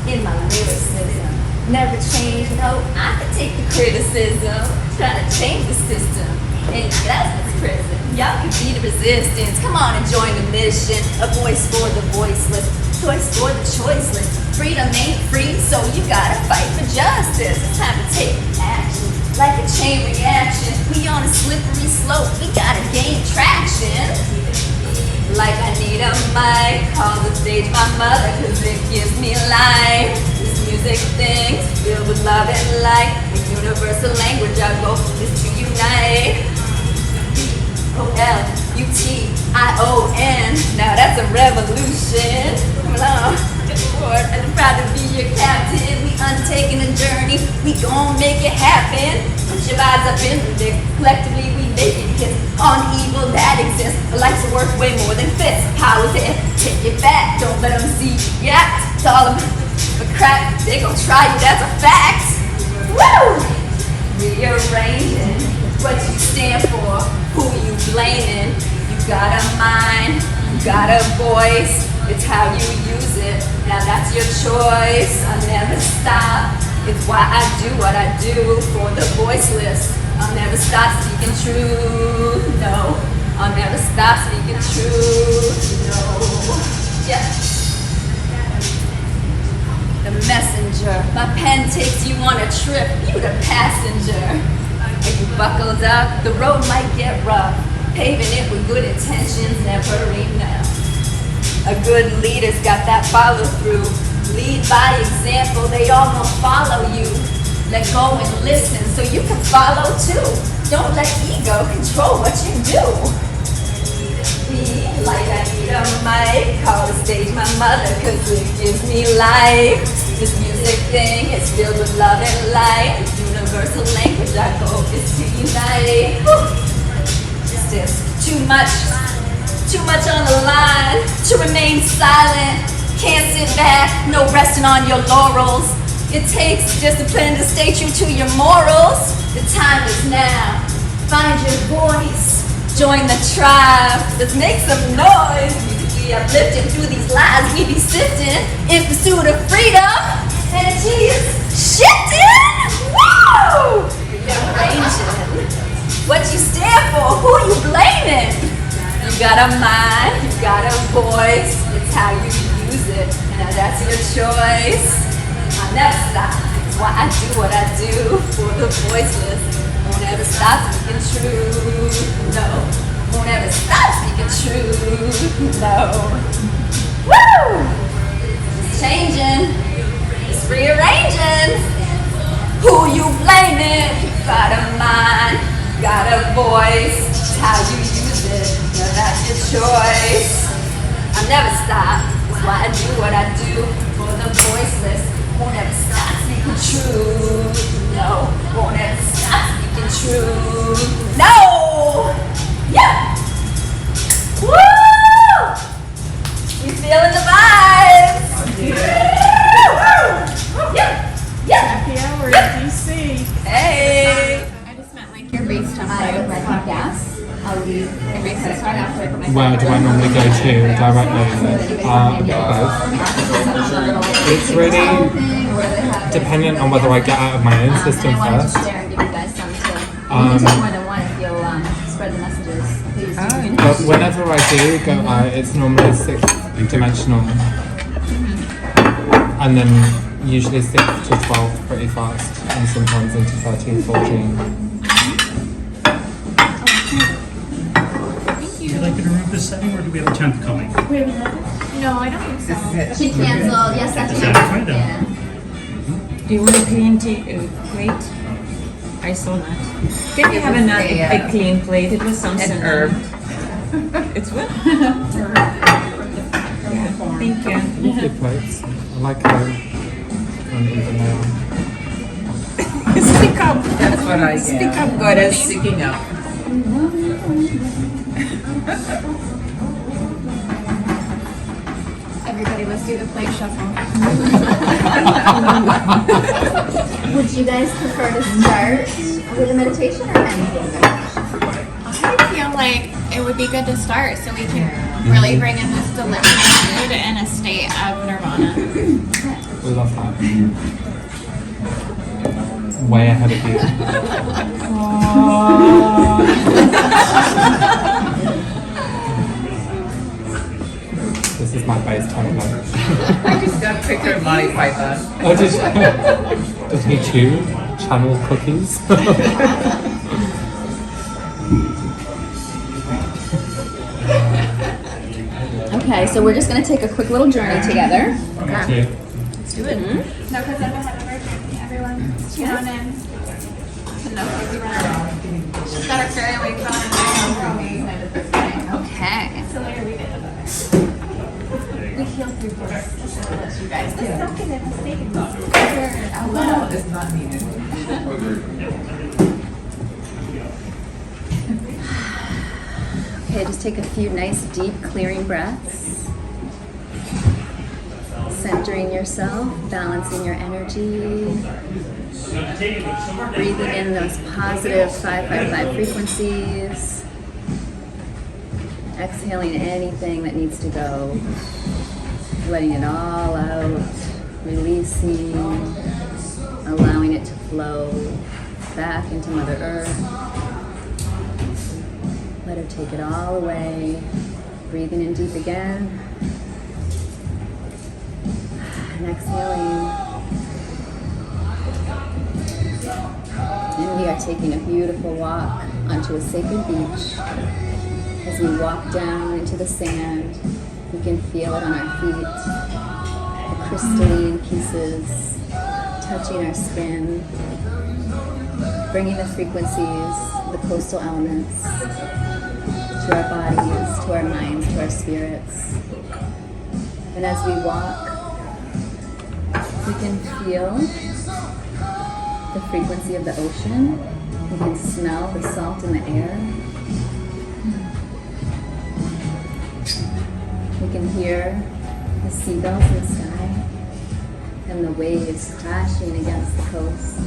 in my lyricism. never change. No, I could take the criticism, try to change the system. And that's what's prison. Y'all can be the resistance. Come on and join the mission. A voice for the voiceless, choice for the choiceless. Freedom ain't free, so you gotta fight for justice. It's time to take action, like a chain reaction. We on a slippery slope, we gotta gain traction. Like I need a mic, call the stage my mother, cause it gives me life. This music thing is filled with love and light. A universal language, I go for this to unite. O-L-U-T-I-O-N, now that's a revolution. Come along, get forward, and I'm proud to be your captain. We undertaking a journey, we gon' make it happen. Put your vibes up in the dick, collectively we make it hit on evil that exists. A life's worth way more than fists. Power's there, take it back, don't let them see you act. It's all about a crack, they gon' try you, that's a fact. Woo! Rearranging what you stand for, who you blaming. You got a mind, you got a voice, it's how you use it. Now that's your choice. I'll never stop. It's why I do what I do for the voiceless. I'll never stop speaking truth. No, I'll never stop speaking truth. No, yeah. The messenger, my pen takes you on a trip. You the passenger. Are you buckled up? The road might get rough. Paving it with good intentions, never enough. A good leader's got that follow through. Lead by example, they all gonna follow you. Let go and listen so you can follow too. Don't let ego control what you do. Be like I need a mic, call the stage my mother, cause it gives me life. This music thing is filled with love and light. The universal language I hope is to unite. It's just too much on the line to remain silent. Can't sit back, no resting on your laurels. It takes discipline to stay true to your morals. The time is now. Find your voice. Join the tribe. Let's make some noise. Musically uplifting through these lies we be sifting in pursuit of freedom. Energy is shifting. Woo! Rearranging. What you stand for? Who you blaming? You got a mind. You got a voice. It's how you use it. Now that's your choice. I'll never stop. It's why I do what I do for the voiceless. Won't ever stop speaking truth. No. Won't ever stop speaking truth. No. Woo! It's changing. It's rearranging. Who you blaming? You got a mind. Got a voice. It's how you use it. Now that's your choice. I'll never stop. It's why I do what I do for the voiceless. Won't ever stop speaking truth. No. Won't ever stop speaking truth. No! Yeah! Woo! We feeling the vibes! Yeah! Yeah! Happy hour in DC. Hey! I just meant like your base temperature. I have gas. I'll leave and reset a card after I put my Where do I normally go to directly? Both. It's really dependent on whether I get out of my own system first. Spread the messages. Please. But whenever I do go out, it's normally 6th dimensional. And then usually 6 to 12 pretty fast, and sometimes into 13, 14. Would you like me to remove this setting, or do we have a 10th coming? No, I don't think so. She canceled. Yes, that's Right yeah. Do you want a clean plate? I saw that. Can you have a clean plate? It was something. An herb. It's what? Yeah, thank you. Lovely plates. I like how uneven they are. Speak up. That's what I get. Speak up, goddess. Speaking up. Everybody, let's do the plate shuffle. Would you guys prefer to start with a meditation or anything? I feel like it would be good to start so we can really bring in this delicious food in a state of nirvana. We love that. way ahead of you. This is my base template. I just got a picture of Monty Python. Oh, did he chew channel cookies? Okay, so we're just going to take a quick little journey together. Okay. Let's do it. No, because I'm ahead of our journey. Everyone, tune on in. To know who's around. She's got her fairy wings on and I know okay. So later we get to that. We heal through this. You guys do. Let's soak in it. Let's take it. Well, it's not needed. Okay, just take a few nice deep clearing breaths. Centering yourself, balancing your energy. Breathing in those positive 555 frequencies. Exhaling anything that needs to go. Letting it all out. Releasing. Allowing it to flow back into Mother Earth. Let her take it all away. Breathing in deep again. And exhaling. And we are taking a beautiful walk onto a sacred beach. As we walk down into the sand, we can feel it on our feet. The crystalline pieces touching our skin. Bringing the frequencies, the coastal elements, to our bodies, to our minds, to our spirits. And as we walk, we can feel the frequency of the ocean. We can smell the salt in the air. We can hear the seagulls in the sky and the waves crashing against the coast.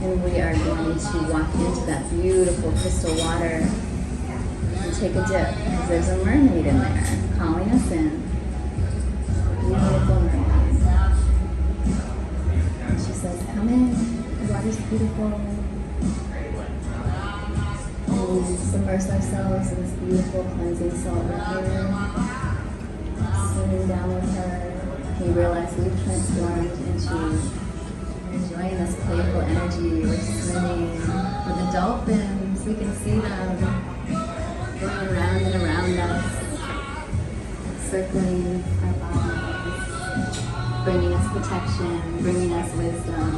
And we are going to walk into that beautiful crystal water and take a dip, because there's a mermaid in there calling us in. Beautiful mermaid. And she says, come in, the water's beautiful. And we submerge ourselves in this beautiful cleansing salt river. Swimming down with her, we realize we've transformed into enjoying this playful energy. We're swimming with the dolphins. We can see them going around and around us, circling our bodies, bringing us protection, bringing us wisdom,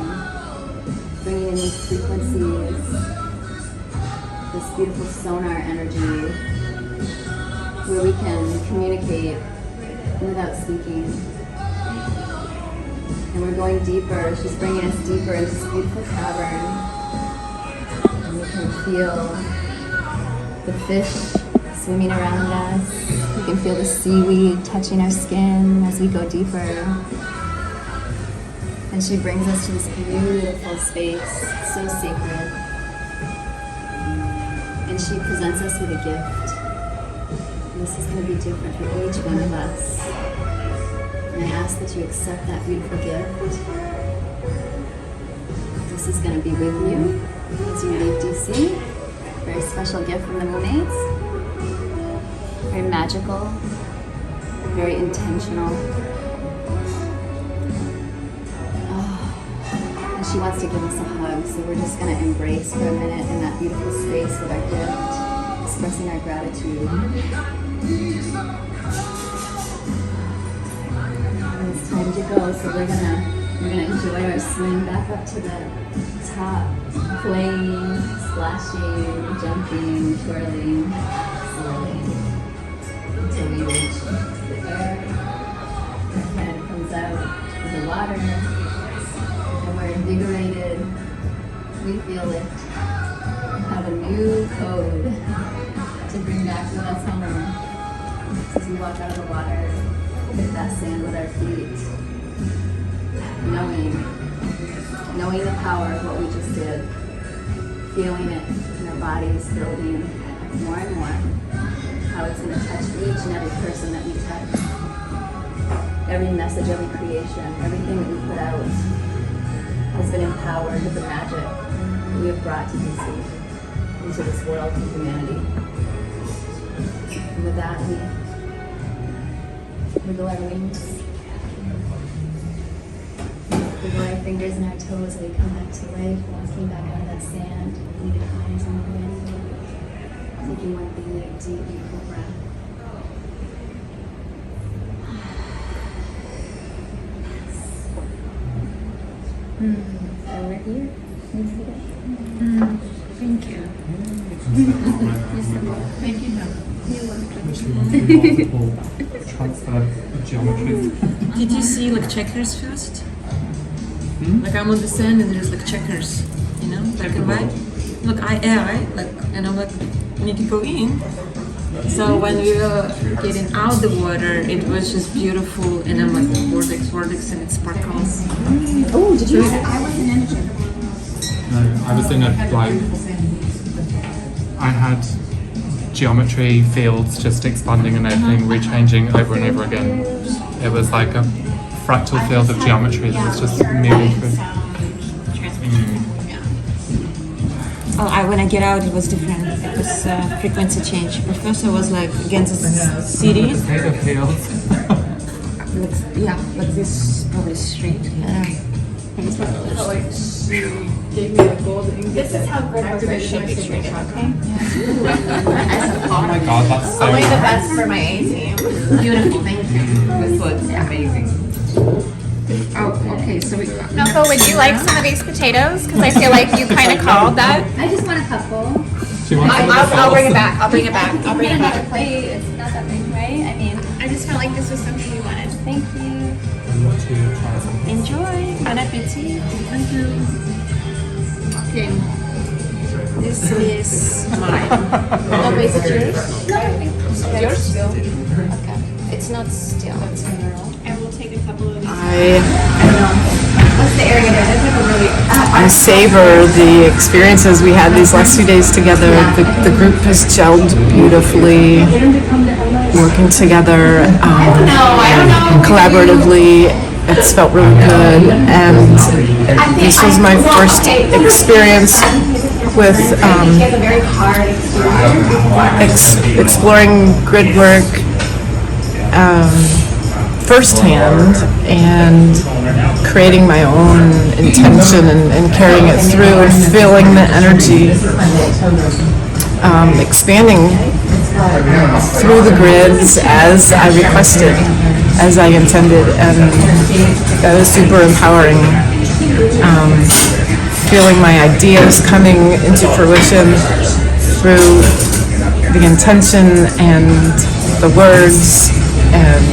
bringing in these frequencies, this beautiful sonar energy, where we can communicate without speaking. And we're going deeper. She's bringing us deeper into this beautiful cavern. And we can feel the fish swimming around us. We can feel the seaweed touching our skin as we go deeper. And she brings us to this beautiful space, so sacred. And she presents us with a gift. And this is going to be different for each one of us. And I ask that you accept that beautiful gift. This is going to be with you as you leave DC. Very special gift from the Mermaids. Very magical. Very intentional. And she wants to give us a hug, so we're just going to embrace for a minute in that beautiful space with our gift, expressing our gratitude. It's time to go, so we're gonna enjoy our swim back up to the top, playing, splashing, jumping, twirling, swirling, until we reach the air. Our head comes out of the water, and we're invigorated. We feel it. We have a new code to bring back with us home. As we walk out of the water, hit that sand with our feet, knowing the power of what we just did, feeling it in our bodies, building more and more, how it's going to touch each and every person that we touch, every message, every creation, everything that we put out, has been empowered with the magic we have brought to DC, into this world to humanity. And with that, we wiggle our wings, wiggle our fingers and our toes, and we come back to life, walking back out of that sand, opening our eyes on the wind, taking one big, deep, full breath. So we're here. Thank you. Thank you. Thank you. Transfer of geometry. Did you see like checkers first? Like I'm on the sand and there's like checkers, you know, black and white. Look, I like, and I'm like, I need to go in. So when we were getting out the water, it was just beautiful, and I'm like vortex, and it sparkles. Oh, did you? I wasn't in a checker. No, I was in a I had geometry fields just expanding and opening, rechanging over and over again. It was like a fractal field of geometry that was just moving through. When I get out, it was different. It was frequency change. At first, I was like against the city. Potato fields. Yeah, like this probably straight. This is how Gridwork should be treated, okay? Oh my god, that's so Only the nice. best for my A team. Beautiful, thank you. This looks amazing. Oh, okay, so we... Noko, would you like some of these potatoes? Because I feel like you kind of called that. I just want a couple. Do you want some of the I'll bring it sauce? back. I'll bring it back. I'll bring it Another back. plate, it's not that big, right? I mean, I just felt like this was something you wanted. thank you. I want to try some. Enjoy. Bon appetit. Thank you. Okay. This is mine. Oh, wait, is it yours? No, I think it's yours. Okay. It's not still. I will take a couple of these. What's the area there? That's like a really... I savor the experiences we had these last 2 days together. The group has gelled beautifully, working together collaboratively. It's felt really good, and this was my first experience with exploring Gridwork firsthand and creating my own intention and carrying it through and feeling the energy expanding through the grids as I requested, as I intended, and that was super empowering. Feeling my ideas coming into fruition through the intention and the words, and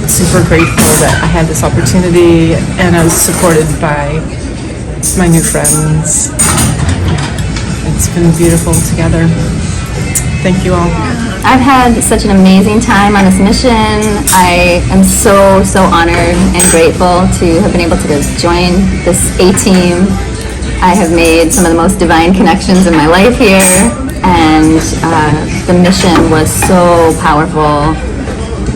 super grateful that I had this opportunity, and I was supported by my new friends. It's been beautiful together. Thank you all. I've had such an amazing time on this mission. I am so honored and grateful to have been able to join this A-team. I have made some of the most divine connections in my life here, and the mission was so powerful.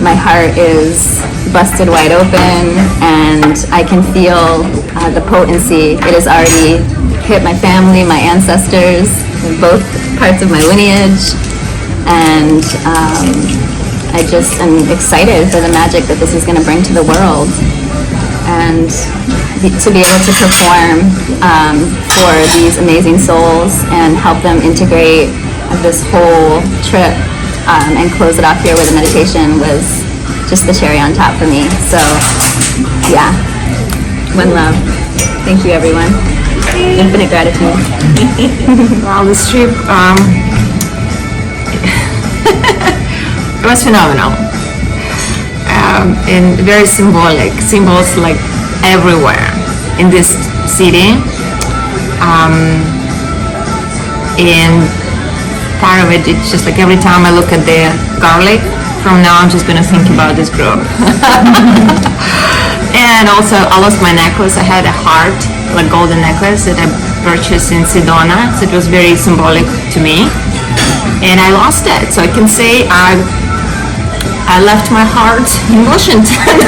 My heart is busted wide open, and I can feel the potency. It has already hit my family, my ancestors, both parts of my lineage, and I just am excited for the magic that this is going to bring to the world, and to be able to perform for these amazing souls and help them integrate this whole trip and close it off here with a meditation was just the cherry on top for me. So yeah, one love. Thank you, everyone. Infinite gratitude. Well, this trip it was phenomenal, and very symbolic. Symbols like everywhere in this city, and part of it, it's just like every time I look at the garlic, from now I'm just gonna think about this group. And also, I lost my necklace. I had a heart, like golden necklace that I purchased in Sedona, so it was very symbolic to me. And I lost it, so I can say I I left my heart in Washington.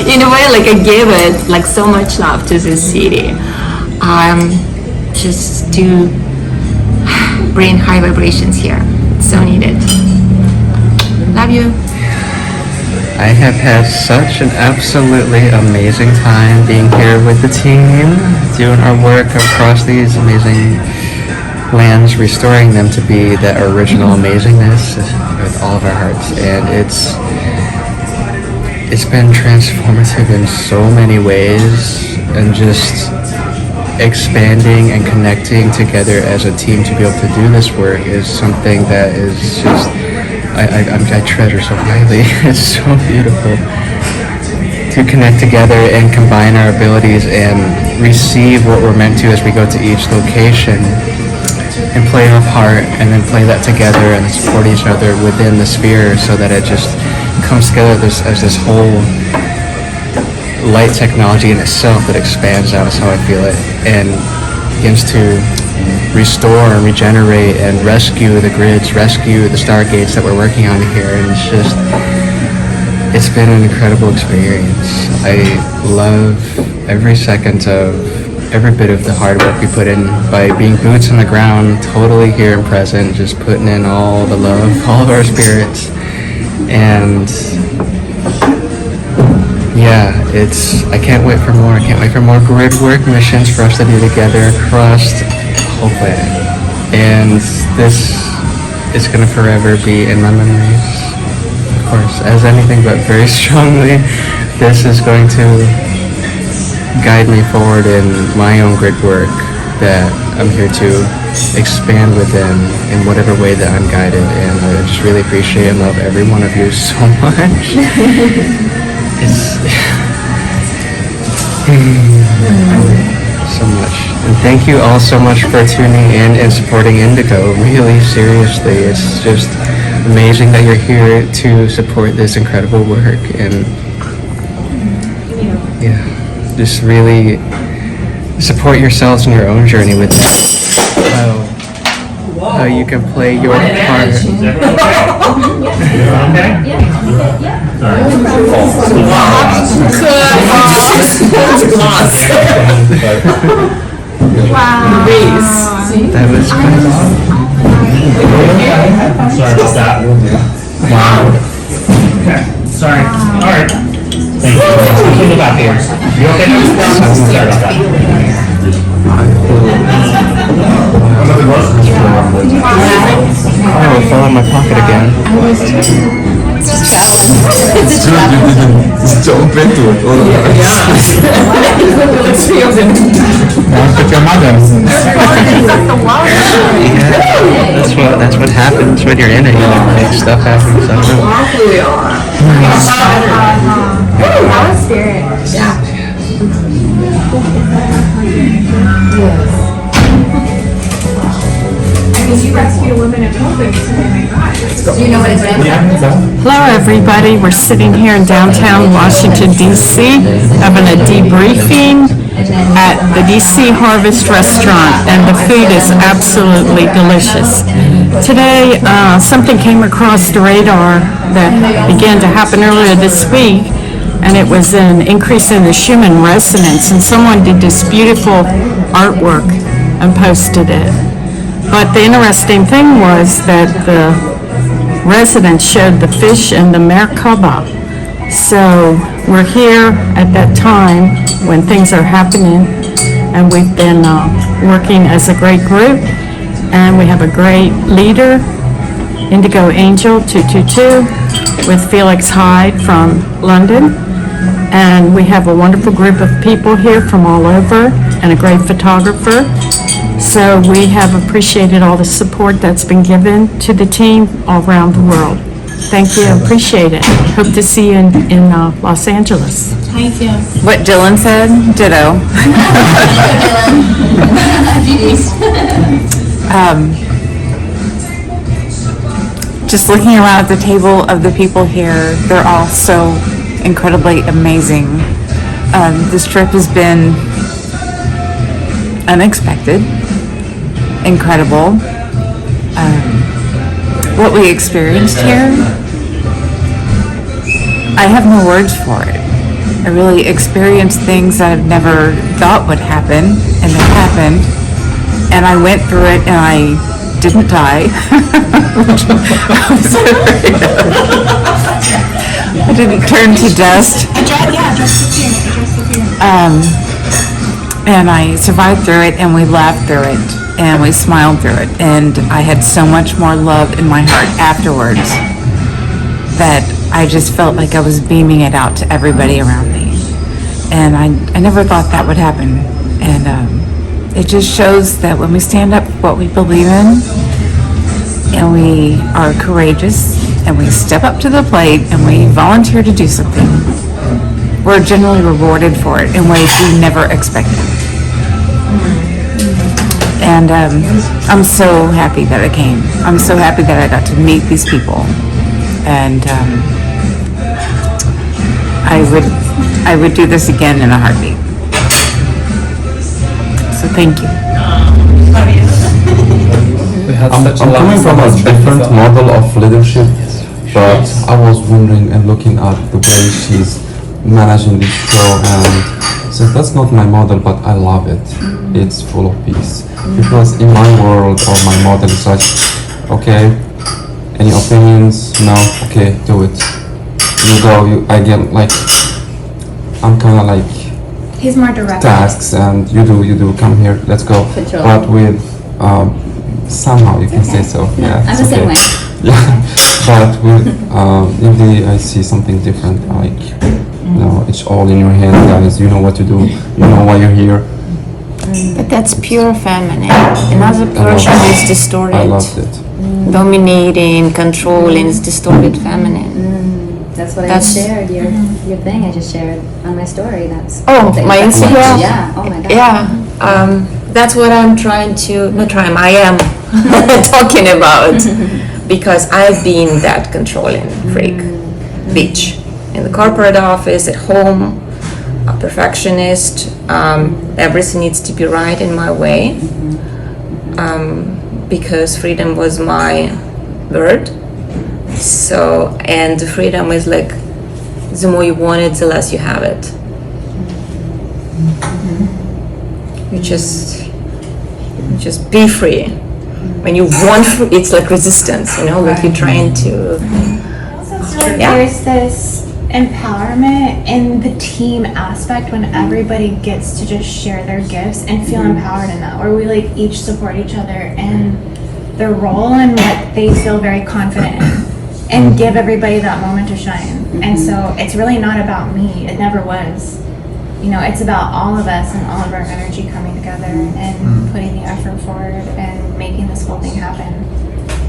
In a way, like I gave it like so much love to this city. Just to bring high vibrations here. So needed. Love you. I have had such an absolutely amazing time being here with the team, doing our work across these amazing lands, restoring them to be that original amazingness with all of our hearts. And it's been transformative in so many ways, and just expanding and connecting together as a team to be able to do this work is something that is just I treasure so highly. It's so beautiful to connect together and combine our abilities and receive what we're meant to as we go to each location, and play off heart, and then play that together and support each other within the sphere, so that it just comes together as this whole light technology in itself that expands out, is how I feel it, and begins to restore and regenerate and rescue the grids, rescue the Stargates that we're working on here. And it's been an incredible experience. I love every second of every bit of the hard work we put in by being boots on the ground, totally here and present, just putting in all the love, all of our spirits. And yeah, I can't wait for more. I can't wait for more Gridwork missions for us to do together across the whole planet. And this is going to forever be in my memories, of course, as anything, but very strongly, this is going to guide me forward in my own Gridwork that I'm here to expand within in whatever way that I'm guided. And I just really appreciate and love every one of you so much. So much. And thank you all so much for tuning in and supporting Indigo. Really, seriously, it's just amazing that you're here to support this incredible work. And yeah, just really support yourselves in your own journey with how you can play your part. Wow. That was fun. Sorry about that. Wow. Okay. Sorry. All right. Thank you. Keep it back here. You okay now? Sorry about that. Oh, it fell in my pocket again. Just jump into it. With your mother. Yeah, that's what happens when you're in it. You make stuff happen. So. That was spirit. Yeah. You rescued a woman in COVID, so my God. Do you know what it's in? Hello, everybody. We're sitting here in downtown Washington, D.C., having a debriefing at the D.C. Harvest Restaurant, and the food is absolutely delicious. Today, something came across the radar that began to happen earlier this week, and it was an increase in the Schumann resonance, and someone did this beautiful artwork and posted it. But the interesting thing was that the resonance showed the fish and the Merkaba. So we're here at that time when things are happening, and we've been working as a great group, and we have a great leader, IndigoAngel 222, with Felix Hyde from London. And we have a wonderful group of people here from all over, and a great photographer. So we have appreciated all the support that's been given to the team all around the world. Thank you, appreciate it. Hope to see you in Los Angeles. Thank you. What Dylan said, ditto. Just looking around at the table of the people here, they're all so incredibly amazing. This trip has been unexpected, incredible. what we experienced here, I have no words for it. I really experienced things that I've never thought would happen, and they happened. And I went through it, and I didn't die. I didn't turn to dust. And I survived through it, and we laughed through it, and we smiled through it, and I had so much more love in my heart afterwards that I just felt like I was beaming it out to everybody around me. And I never thought that would happen. And it just shows that when we stand up for what we believe in, and we are courageous, and we step up to the plate, and we volunteer to do something, we're generally rewarded for it in ways we never expected. And I'm so happy that I came. I'm so happy that I got to meet these people. And I would do this again in a heartbeat. So thank you. I'm coming from a different model of leadership, but I was wondering and looking at the way she's managing this show, and so that's not my model, but I love it. It's full of peace. Because in my world or my model is like, okay, any opinions? No? Okay, do it. You go, I get like, I'm kind of like He's more direct. tasks, and you do, come here, let's go. Control. But with, somehow you can say so. Yeah, I'm it's the same okay. way. Yeah, but with Indy, I see something different. Like, you know, it's all in your hand, guys. You know what to do. You know why you're here. But that's pure feminine. Another person is distorted. I loved it. Dominating, controlling is distorted feminine. That's what I That's- just shared. Your thing I just shared on my story. That's Oh, my Instagram? Yeah. Oh my god. Yeah, that's what I'm trying to, not trying, I am talking about. Because I've been that controlling freak, bitch. In the corporate office, at home, a perfectionist. Everything needs to be right in my way. Because freedom was my word. So, and freedom is like, the more you want it, the less you have it. You just be free. When you want free, it's like resistance, you know, like you're trying to. There's this empowerment in the team aspect when everybody gets to just share their gifts and feel empowered in that, where we like each support each other in their role and what they feel very confident in, and give everybody that moment to shine. And so it's really not about me. It never was. You know, it's about all of us and all of our energy coming together and putting the effort forward and making this whole thing happen.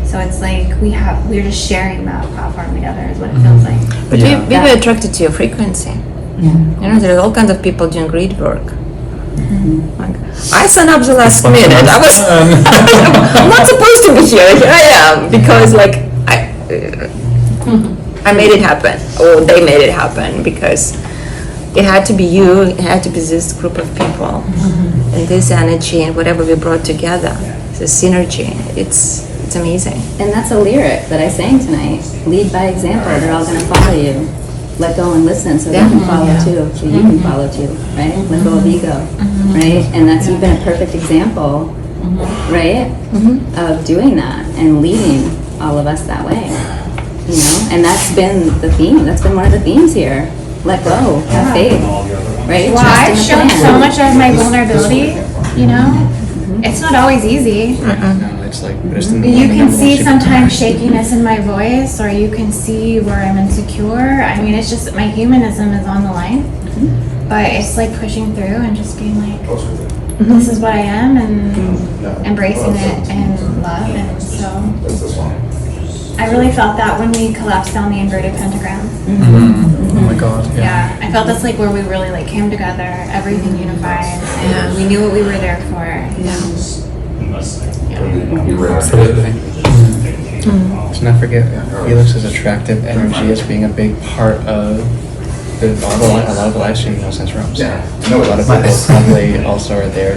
So it's like we're just sharing that platform together is what it feels like. But we were attracted to your frequency. You know, there's all kinds of people doing Gridwork. Like, I signed up the last minute. I'm not supposed to be here. Here I am because like I made it happen, or they made it happen, because it had to be you, it had to be this group of people, and this energy and whatever we brought together, the synergy, it's amazing. And that's a lyric that I sang tonight. Lead by example. They're all going to follow you. Let go and listen so they can follow too. So you can follow too, right? Let go of ego, right? And that's you've been a perfect example, right? Of doing that and leading all of us that way. You know, and that's been the theme. That's been one of the themes here. Let go, have faith, right? Well, Trust in I've the shown plan. so much of my vulnerability, you know? It's not always easy. No, it's like just You can see sometimes shakiness in my voice, or you can see where I'm insecure. I mean, it's just my humanism is on the line. But it's like pushing through and just being like, this is what I am, and embracing it and love. And so I really felt that when we collapsed down the inverted pentagram. Oh my god, Yeah, I felt that's like where we really like came together, everything unified, and we knew what we were there for. Absolutely. Let's not forget Felix's attractive energy as being a big part of a lot of the live streaming Sense rooms. A lot of people probably also are there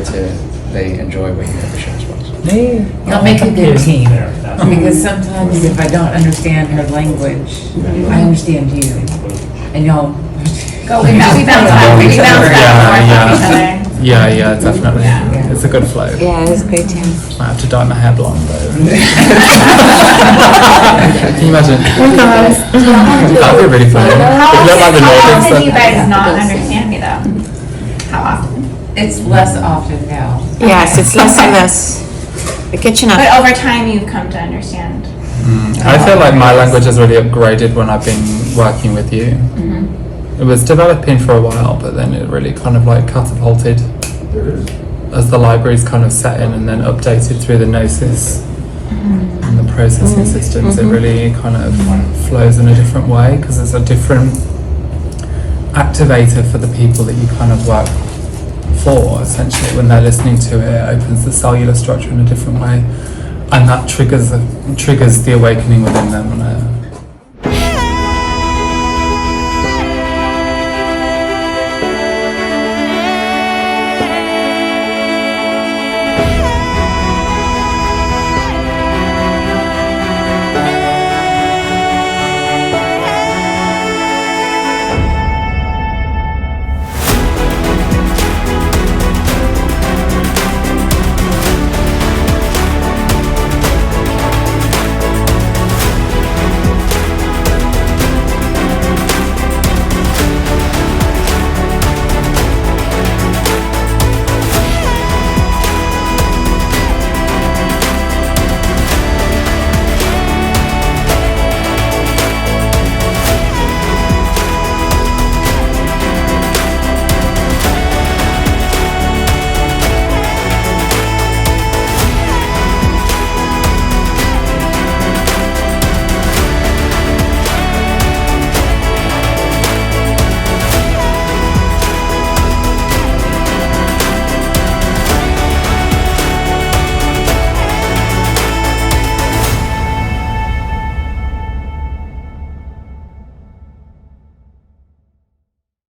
they enjoy what you have to show as well. Y'all make a good team. Because sometimes if I don't understand her language, I understand you. And y'all We bounce back. We bounce back off each other. Yeah, definitely. It's a good flow. Yeah, it's great team. I have to dye my hair blonde though. Can you imagine? That would be really funny. How If you look like the Nordics, often do then- you guys not understand me though? How often? It's less often now. Yes, it's less and less. We're catching up. But over time you've come to understand. I feel like my language has really upgraded when I've been working with you. It was developing for a while, but then it really kind of like catapulted as the libraries kind of set in and then updated through the gnosis and the processing systems. It really kind of flows in a different way because it's a different activator for the people that you kind of work for. Essentially, when they're listening to it, it opens the cellular structure in a different way, and that triggers the awakening within them on a